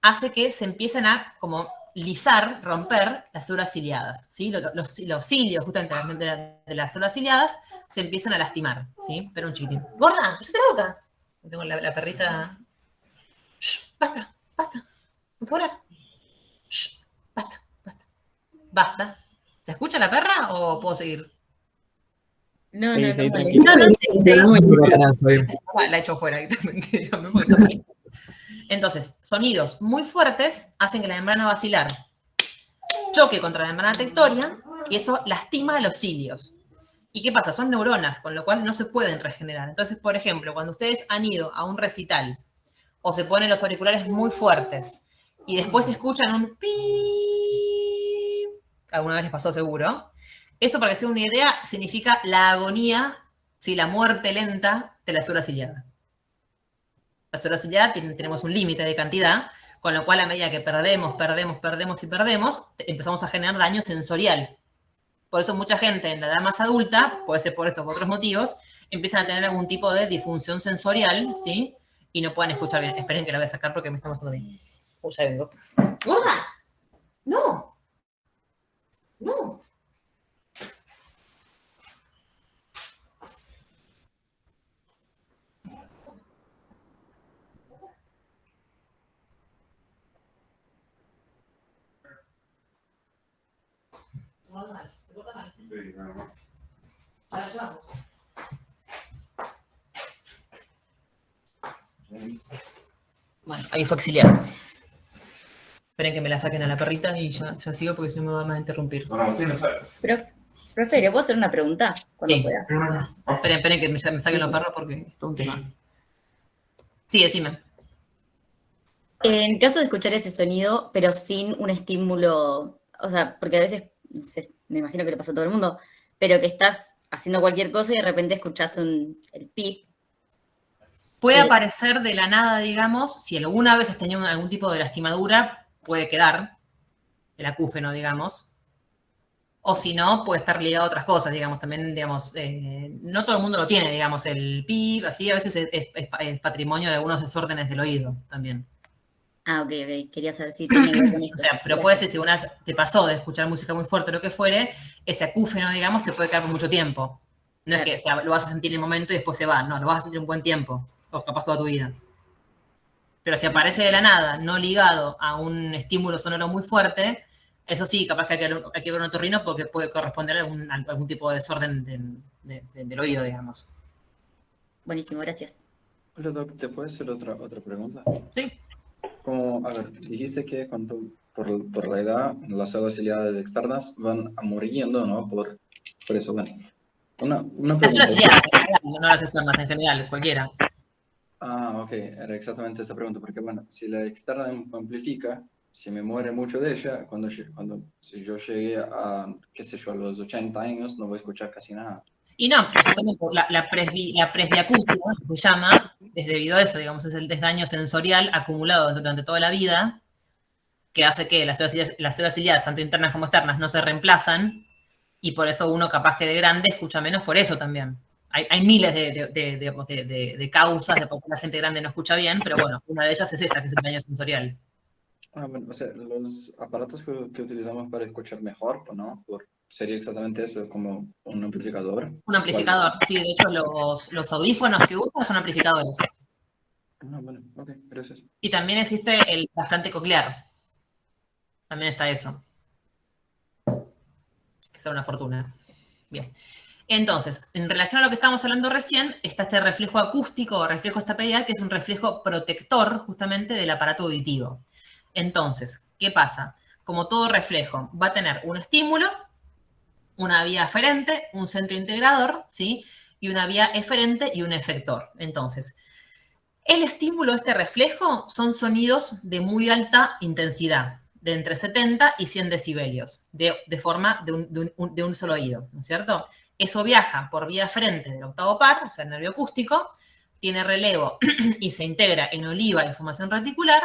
hace que se empiecen a como lisar, romper las células ciliadas, ¿sí? Los cilios justamente de las células ciliadas se empiezan a lastimar, ¿sí? Pero un chiquitín. ¡Gorda! ¡Cállate la boca! Tengo la perrita... ¡Shh! ¡Basta! ¿Me puedo hablar? ¡Shh! ¡Basta! ¿Se escucha la perra o puedo seguir? No, Sí, no, sí, no. tranquilo. La echo fuera. Entonces, sonidos muy fuertes hacen que la membrana basilar choque contra la membrana tectoria y eso lastima a los cilios. ¿Y qué pasa? Son neuronas, con lo cual no se pueden regenerar. Entonces, por ejemplo, cuando ustedes han ido a un recital o se ponen los auriculares muy fuertes y después escuchan un pi. Alguna vez les pasó seguro. Eso, para que se den una idea, significa la agonía, ¿sí? La muerte lenta de la célula ciliada. La célula ciliada tenemos un límite de cantidad, con lo cual a medida que perdemos, empezamos a generar daño sensorial. Por eso mucha gente en la edad más adulta, puede ser por esto o por otros motivos, empiezan a tener algún tipo de disfunción sensorial, ¿sí? Y no puedan escuchar bien. Esperen que la voy a sacar porque me está mostrando bien. Ya vengo. ¡Gorda! ¡No! ¡No! Ahora llevamos. Bueno, ahí fue exiliado. Esperen que me la saquen a la perrita y ya sigo porque si no me van a interrumpir. Profe, ¿le puedo hacer una pregunta? Cuando Sí. pueda. Esperen que me saquen los perros porque es todo un tema. Sí, decime. En caso de escuchar ese sonido, pero sin un estímulo, o sea, porque a veces, me imagino que le pasa a todo el mundo, pero que estás haciendo cualquier cosa y de repente escuchás el pip. Puede aparecer de la nada, digamos, si alguna vez has tenido algún tipo de lastimadura, puede quedar el acúfeno, digamos. O si no, puede estar ligado a otras cosas, digamos, también, digamos, no todo el mundo lo tiene, digamos, el PIB, así a veces es patrimonio de algunos desórdenes del oído también. Ah, ok, quería saber si tiene que ver con esto. O sea, pero puede ser, si una vez te pasó de escuchar música muy fuerte o lo que fuere, ese acúfeno, digamos, te puede quedar por mucho tiempo. No es que, o sea, lo vas a sentir en el momento y después se va, no, lo vas a sentir un buen tiempo, o capaz toda tu vida. Pero si aparece de la nada, no ligado a un estímulo sonoro muy fuerte, eso sí, capaz que hay que ver un otorrino porque puede corresponder a algún tipo de desorden del oído, digamos. Buenísimo, gracias. Hola, Doc, ¿te puedo hacer otra pregunta? Sí. Como, a ver, dijiste que por la edad, las células ciliadas externas van muriendo, ¿no? Por eso, bueno. Una Las pregunta. células ciliadas, en general, no las externas, en general, cualquiera. Ah, ok, era exactamente esta pregunta, porque bueno, si la externa amplifica, si me muere mucho de ella, si yo llegue a, qué sé yo, a los 80 años, no voy a escuchar casi nada. Y no, justamente la presbiacústica, que se llama, es debido a eso, digamos, es el daño sensorial acumulado durante toda la vida, que hace que las células ciliadas, tanto internas como externas, no se reemplazan, y por eso uno capaz que de grande escucha menos por eso también. Hay miles de causas de por qué la gente grande no escucha bien, pero bueno, una de ellas es esta, que es el daño sensorial. Ah, bueno, o sea, los aparatos que utilizamos para escuchar mejor, ¿no? Sería exactamente eso, como un amplificador. Un amplificador, sí, de hecho los audífonos que usan son amplificadores. Ah, bueno, ok, gracias. Y también existe el trasplante coclear. También está eso. Que sea una fortuna. Bien. Entonces, en relación a lo que estábamos hablando recién, está este reflejo acústico o reflejo estapedial, que es un reflejo protector justamente del aparato auditivo. Entonces, ¿qué pasa? Como todo reflejo, va a tener un estímulo, una vía aferente, un centro integrador, ¿sí? Y una vía eferente y un efector. Entonces, el estímulo de este reflejo son sonidos de muy alta intensidad, de entre 70 y 100 decibelios, de forma de un solo oído, ¿no es cierto? Eso viaja por vía aferente del octavo par, o sea, el nervio acústico, tiene relevo y se integra en oliva y formación reticular,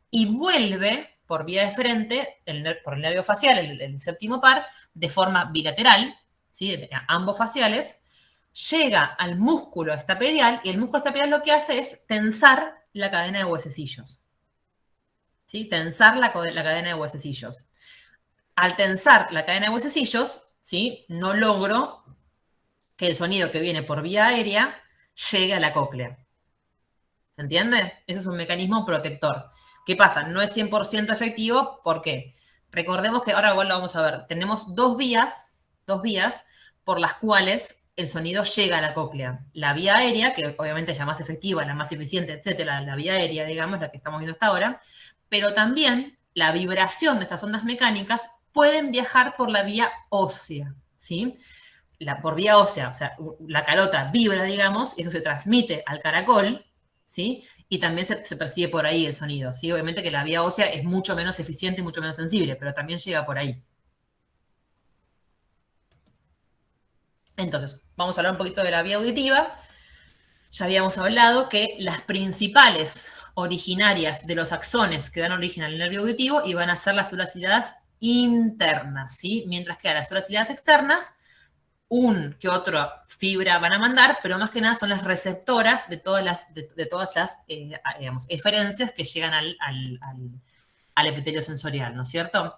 y vuelve por vía eferente, por el nervio facial, el séptimo par, de forma bilateral, ¿sí? Ambos faciales, llega al músculo estapedial, y el músculo estapedial lo que hace es tensar la cadena de huesecillos. ¿Sí? Tensar la cadena de huesecillos. Al tensar la cadena de huesecillos, ¿sí? No logro que el sonido que viene por vía aérea llegue a la cóclea. ¿Se entiende? Ese es un mecanismo protector. ¿Qué pasa? No es 100% efectivo. ¿Por qué? Recordemos que ahora igual lo vamos a ver. Tenemos dos vías por las cuales el sonido llega a la cóclea. La vía aérea, que obviamente es la más efectiva, la más eficiente, etcétera, la vía aérea, digamos, la que estamos viendo hasta ahora, pero también la vibración de estas ondas mecánicas pueden viajar por la vía ósea, ¿sí? Por vía ósea, o sea, la carota vibra, digamos, y eso se transmite al caracol, ¿sí? y también se percibe por ahí el sonido, ¿sí? Obviamente que la vía ósea es mucho menos eficiente y mucho menos sensible, pero también llega por ahí. Entonces, vamos a hablar un poquito de la vía auditiva. Ya habíamos hablado que las principales originarias de los axones que dan origen al nervio auditivo iban a ser las células ciliadas internas, ¿sí? Mientras que a las células ciliadas externas, un que otro fibra van a mandar, pero más que nada son las receptoras de todas las, digamos, eferencias que llegan al epitelio sensorial, ¿no es cierto?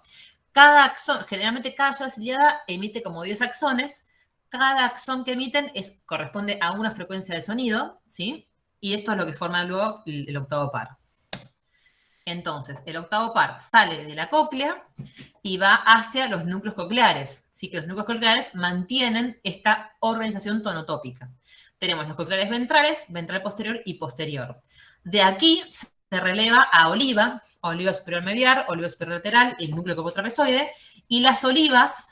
Cada axón, generalmente cada célula ciliada emite como 10 axones. Cada axón que emiten corresponde a una frecuencia de sonido, ¿sí? Y esto es lo que forma luego el octavo par. Entonces, el octavo par sale de la cóclea y va hacia los núcleos cocleares, ¿sí? Que los núcleos cocleares mantienen esta organización tonotópica. Tenemos los cocleares ventrales, ventral posterior y posterior. De aquí se releva a oliva superior medial, oliva superior lateral, el núcleo copotrapezoide, y las olivas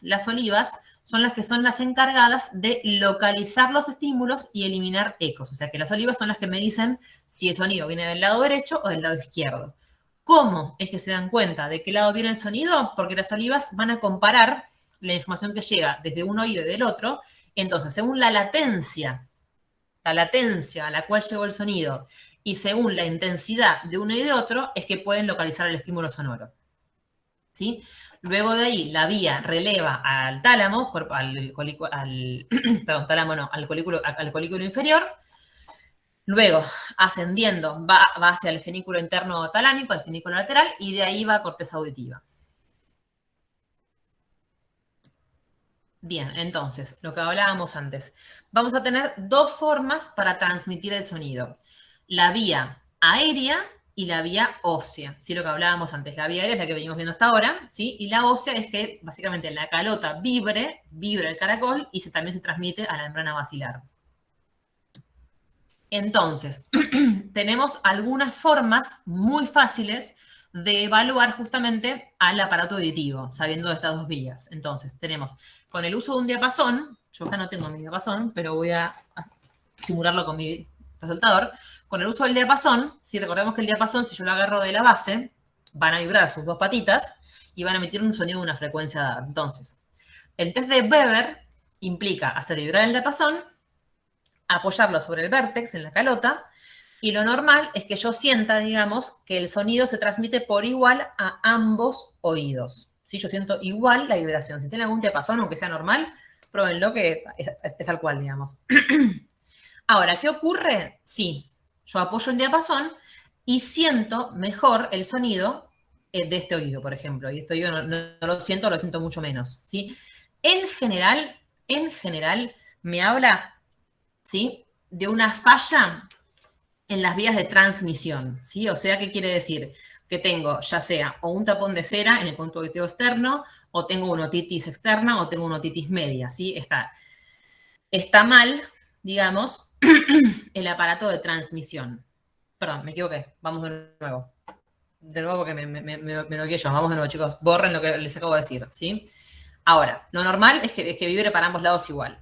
son las que son las encargadas de localizar los estímulos y eliminar ecos. O sea que las olivas son las que me dicen si el sonido viene del lado derecho o del lado izquierdo. ¿Cómo es que se dan cuenta de qué lado viene el sonido? Porque las olivas van a comparar la información que llega desde un oído y del otro. Entonces, según la latencia a la cual llegó el sonido y según la intensidad de uno y de otro, es que pueden localizar el estímulo sonoro. ¿Sí? Luego de ahí, la vía releva al tálamo, al colículo inferior. Luego, ascendiendo, va hacia el genículo interno talámico, el genículo lateral, y de ahí va a corteza auditiva. Bien, entonces, lo que hablábamos antes. Vamos a tener dos formas para transmitir el sonido. La vía aérea y la vía ósea, ¿sí? Lo que hablábamos antes. La vía aérea es la que venimos viendo hasta ahora, ¿sí? Y la ósea es que, básicamente, la calota vibra el caracol y también se transmite a la membrana basilar. Entonces, tenemos algunas formas muy fáciles de evaluar justamente al aparato auditivo, sabiendo de estas dos vías. Entonces, tenemos, con el uso de un diapasón, yo acá no tengo mi diapasón, pero voy a simularlo con mi resaltador. Con el uso del diapasón, si recordemos que el diapasón, si yo lo agarro de la base, van a vibrar sus dos patitas y van a emitir un sonido de una frecuencia dada. Entonces, el test de Weber implica hacer vibrar el diapasón, apoyarlo sobre el vértex en la calota, y lo normal es que yo sienta, digamos, que el sonido se transmite por igual a ambos oídos. ¿Sí? Yo siento igual la vibración. Si tiene algún diapasón, aunque sea normal, pruébenlo que es tal cual, digamos. Ahora, ¿qué ocurre? Sí, yo apoyo el diapasón y siento mejor el sonido de este oído, por ejemplo. Y este oído no lo siento mucho menos, ¿sí? En general, me habla, ¿sí?, de una falla en las vías de transmisión, ¿sí? O sea, ¿qué quiere decir? Que tengo ya sea o un tapón de cera en el conducto auditivo externo, o tengo una otitis externa, o tengo una otitis media, ¿sí? Está mal, digamos, el aparato de transmisión. Perdón, me equivoqué. Vamos de nuevo. De nuevo porque me lo guié yo. Vamos de nuevo, chicos. Borren lo que les acabo de decir, ¿sí? Ahora, lo normal es que vibre para ambos lados igual.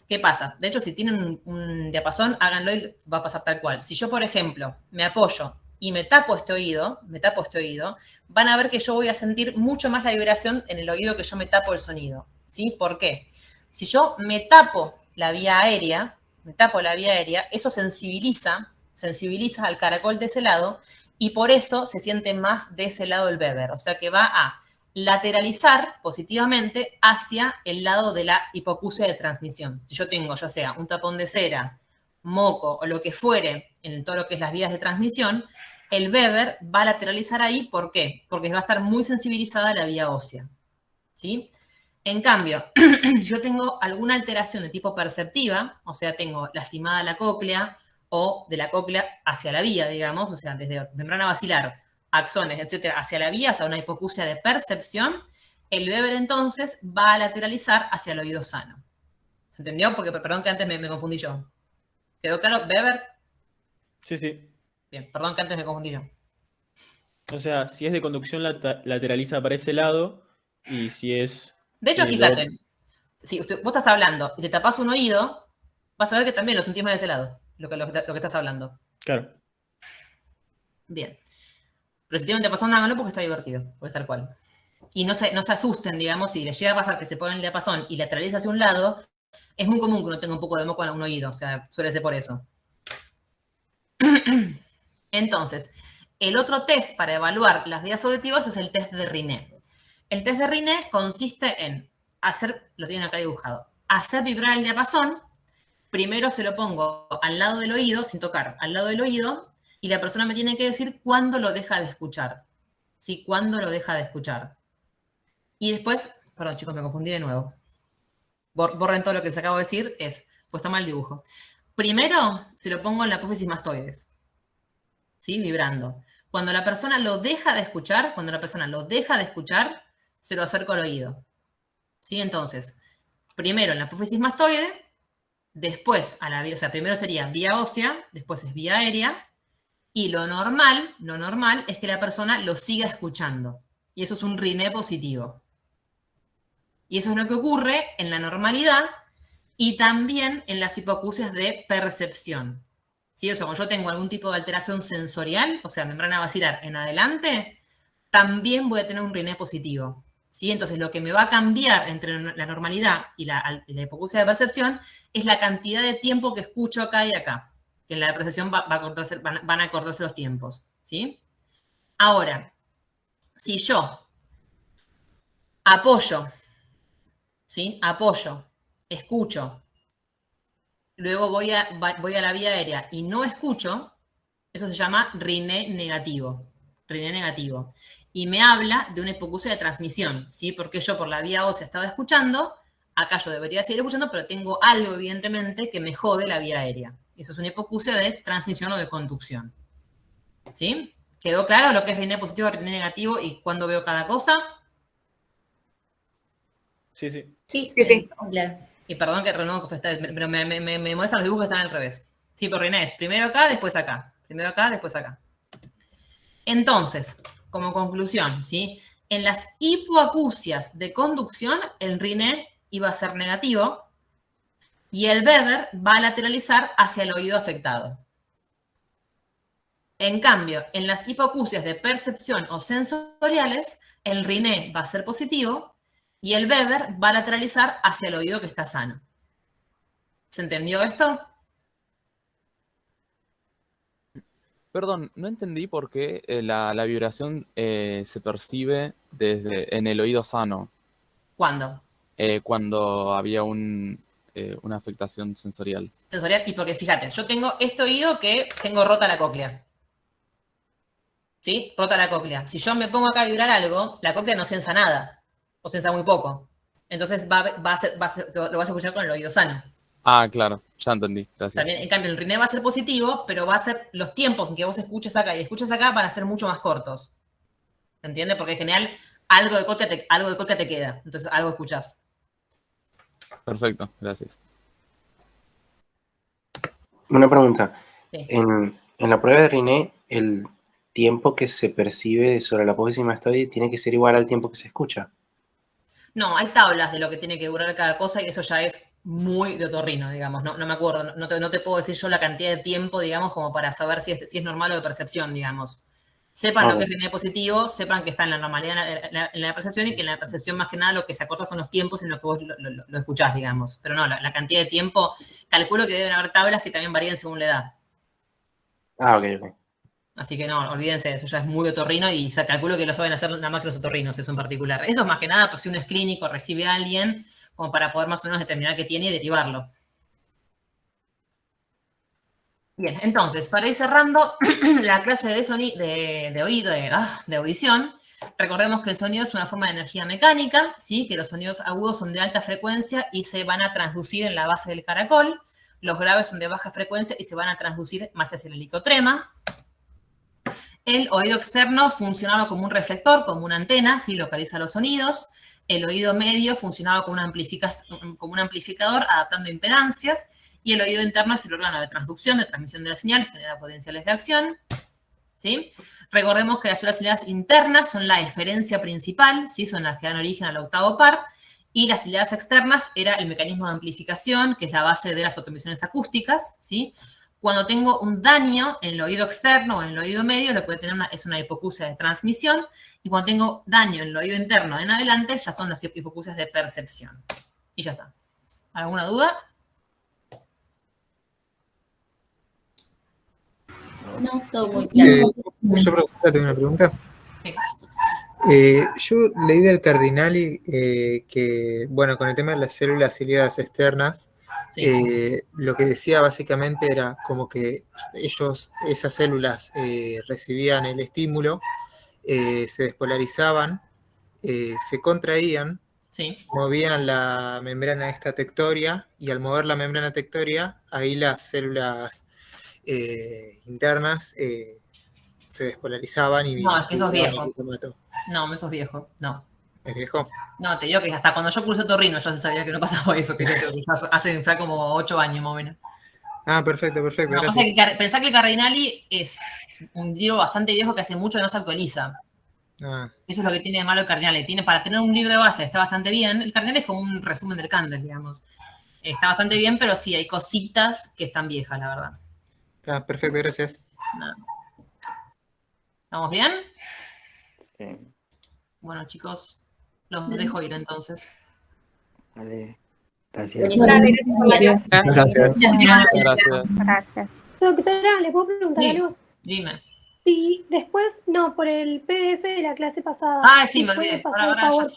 ¿Qué pasa? De hecho, si tienen un diapasón, háganlo y va a pasar tal cual. Si yo, por ejemplo, me apoyo y me tapo este oído, van a ver que yo voy a sentir mucho más la vibración en el oído que yo me tapo el sonido, ¿sí? ¿Por qué? Si yo me tapo la vía aérea, eso sensibiliza al caracol de ese lado y por eso se siente más de ese lado el Weber. O sea que va a lateralizar positivamente hacia el lado de la hipoacusia de transmisión. Si yo tengo, ya sea un tapón de cera, moco o lo que fuere en todo lo que es las vías de transmisión, el Weber va a lateralizar ahí. ¿Por qué? Porque va a estar muy sensibilizada la vía ósea, ¿sí? En cambio, si yo tengo alguna alteración de tipo perceptiva, o sea, tengo lastimada la cóclea o de la cóclea hacia la vía, digamos, o sea, desde membrana basilar, axones, etcétera, hacia la vía, o sea, una hipoacusia de percepción, el Weber entonces va a lateralizar hacia el oído sano. ¿Se entendió? Porque, perdón que antes me confundí yo. ¿Quedó claro? ¿Weber? Sí, sí. Bien, perdón que antes me confundí yo. O sea, si es de conducción, lateraliza para ese lado, y si es... De hecho, fíjate, si vos estás hablando y te tapás un oído, vas a ver que también lo sentís más de ese lado, lo que estás hablando. Claro. Bien. Pero si tiene un diapasón, háganlo porque está divertido, puede ser cual. Y no se asusten, digamos, si les llega a pasar que se pone el diapasón y lateraliza hacia un lado, es muy común que uno tenga un poco de moco en un oído, o sea, suele ser por eso. Entonces, el otro test para evaluar las vías auditivas es el test de Riné. El test de Riné consiste en hacer, lo tienen acá dibujado, hacer vibrar el diapasón. Primero se lo pongo al lado del oído, sin tocar, al lado del oído, y la persona me tiene que decir cuándo lo deja de escuchar. ¿Sí? ¿Cuándo lo deja de escuchar? Y después, perdón chicos, me confundí de nuevo. Borren todo lo que les acabo de decir, pues está mal el dibujo. Primero se lo pongo en la apófisis mastoides. ¿Sí? Vibrando. Cuando la persona lo deja de escuchar, se lo acerco al oído. ¿Sí? Entonces, primero en la apófisis mastoide, después a la vía, o sea, primero sería vía ósea, después es vía aérea, y lo normal es que la persona lo siga escuchando. Y eso es un Riné positivo. Y eso es lo que ocurre en la normalidad y también en las hipoacusias de percepción. ¿Sí? O sea, cuando yo tengo algún tipo de alteración sensorial, o sea, membrana basilar en adelante, también voy a tener un Riné positivo. ¿Sí? Entonces, lo que me va a cambiar entre la normalidad y la hipoacusia de percepción es la cantidad de tiempo que escucho acá y acá. Que en la percepción van a acortarse los tiempos. ¿Sí? Ahora, si yo apoyo, ¿sí? Apoyo, escucho, luego voy a la vía aérea y no escucho, eso se llama Riné negativo. Riné negativo. Y me habla de una hipoacusia de transmisión, ¿sí? Porque yo por la vía ósea estaba escuchando, acá yo debería seguir escuchando, pero tengo algo, evidentemente, que me jode la vía aérea. Eso es una hipoacusia de transmisión o de conducción. ¿Sí? ¿Quedó claro lo que es Riné positivo, Riné negativo y cuándo veo cada cosa? Sí, sí. Sí, claro. Y perdón que renuevo, pero me muestran los dibujos que están al revés. Sí, por Riné es primero acá, después acá. Primero acá, después acá. Entonces, como conclusión, ¿sí? En las hipoacusias de conducción, el Riné iba a ser negativo y el Weber va a lateralizar hacia el oído afectado. En cambio, en las hipoacusias de percepción o sensoriales, el Riné va a ser positivo y el Weber va a lateralizar hacia el oído que está sano. ¿Se entendió esto? Perdón, no entendí por qué la vibración se percibe en el oído sano. ¿Cuándo? Cuando había una afectación sensorial. Sensorial, y porque fíjate, yo tengo este oído que tengo rota la cóclea. ¿Sí? Rota la cóclea. Si yo me pongo acá a vibrar algo, la cóclea no sensa nada, o sensa muy poco. Entonces lo vas a escuchar con el oído sano. Ah, claro, ya entendí, gracias. También, en cambio, el Riné va a ser positivo, pero va a ser los tiempos en que vos escuches acá y escuches acá van a ser mucho más cortos. ¿Se entiende? Porque en general algo de cóclea te queda, entonces algo escuchás. Perfecto, gracias. Una pregunta. Sí. En la prueba de Riné, el tiempo que se percibe sobre la apófisis mastoide tiene que ser igual al tiempo que se escucha. No, hay tablas de lo que tiene que durar cada cosa y eso ya es muy de otorrino, digamos. No me acuerdo, no te puedo decir yo la cantidad de tiempo, digamos, como para saber si es normal o de percepción, digamos. Sepan lo que es Riné positivo, sepan que está en la normalidad en la percepción y que en la percepción más que nada lo que se acorta son los tiempos en los que vos lo escuchás, digamos. Pero no, la cantidad de tiempo, calculo que deben haber tablas que también varían según la edad. Ah, ok. Así que no, olvídense, eso ya es muy otorrino y calculo que lo saben hacer nada más que los otorrinos, eso en particular. Esto es más que nada, pues si uno es clínico, recibe a alguien, como para poder más o menos determinar qué tiene y derivarlo. Bien, entonces, para ir cerrando la clase de audición, recordemos que el sonido es una forma de energía mecánica, ¿sí? Que los sonidos agudos son de alta frecuencia y se van a transducir en la base del caracol, los graves son de baja frecuencia y se van a transducir más hacia el helicotrema. El oído externo funcionaba como un reflector, como una antena, ¿sí? Localiza los sonidos. El oído medio funcionaba como un amplificador adaptando impedancias. Y el oído interno es el órgano de transducción, de transmisión de la señal, genera potenciales de acción. ¿Sí? Recordemos que las células internas son la eferencia principal, ¿sí? Son las que dan origen al octavo par. Y las células externas era el mecanismo de amplificación, que es la base de las autoemisiones acústicas, ¿sí? Cuando tengo un daño en el oído externo o en el oído medio, lo que puede tener es una hipoacusia de transmisión, y cuando tengo daño en el oído interno en adelante, ya son las hipoacusias de percepción. Y ya está. ¿Alguna duda? No, todo muy claro. Yo, profesora, tengo una pregunta. Sí. Yo leí del Cardinali que, bueno, con el tema de las células ciliadas externas, Sí. lo que decía básicamente era como que esas células recibían el estímulo, se despolarizaban, se contraían, Sí. movían la membrana esta tectoria, y al mover la membrana tectoria, ahí las células internas se despolarizaban y... No, es que sos viejo. el glutamato. No, eso es viejo. No. ¿Es viejo? No, te digo que hasta cuando yo cursé otorrino ya se sabía que no pasaba eso, que hace como 8 años más o menos. Ah, perfecto, perfecto. No, Gracias. pensá que el Cardinali es un libro bastante viejo que hace mucho no se actualiza. Ah, Eso es lo que tiene de malo el Cardinali. Para tener un libro de base está bastante bien. El Cardinali es como un resumen del Candel, digamos. Está bastante bien, pero sí, hay cositas que están viejas, la verdad. está perfecto, gracias. Nada. ¿Estamos bien? Sí. Bueno, chicos, los dejo ir entonces. Vale. Gracias. Dale, gracias por la clase. Gracias. Gracias. Doctora, ¿le puedo preguntar Sí. algo? Dime. Sí, después, no, por el PDF de la clase pasada. Ah, sí, ¿sí me puede olvidé. pasar Ahora el ya PowerPoint?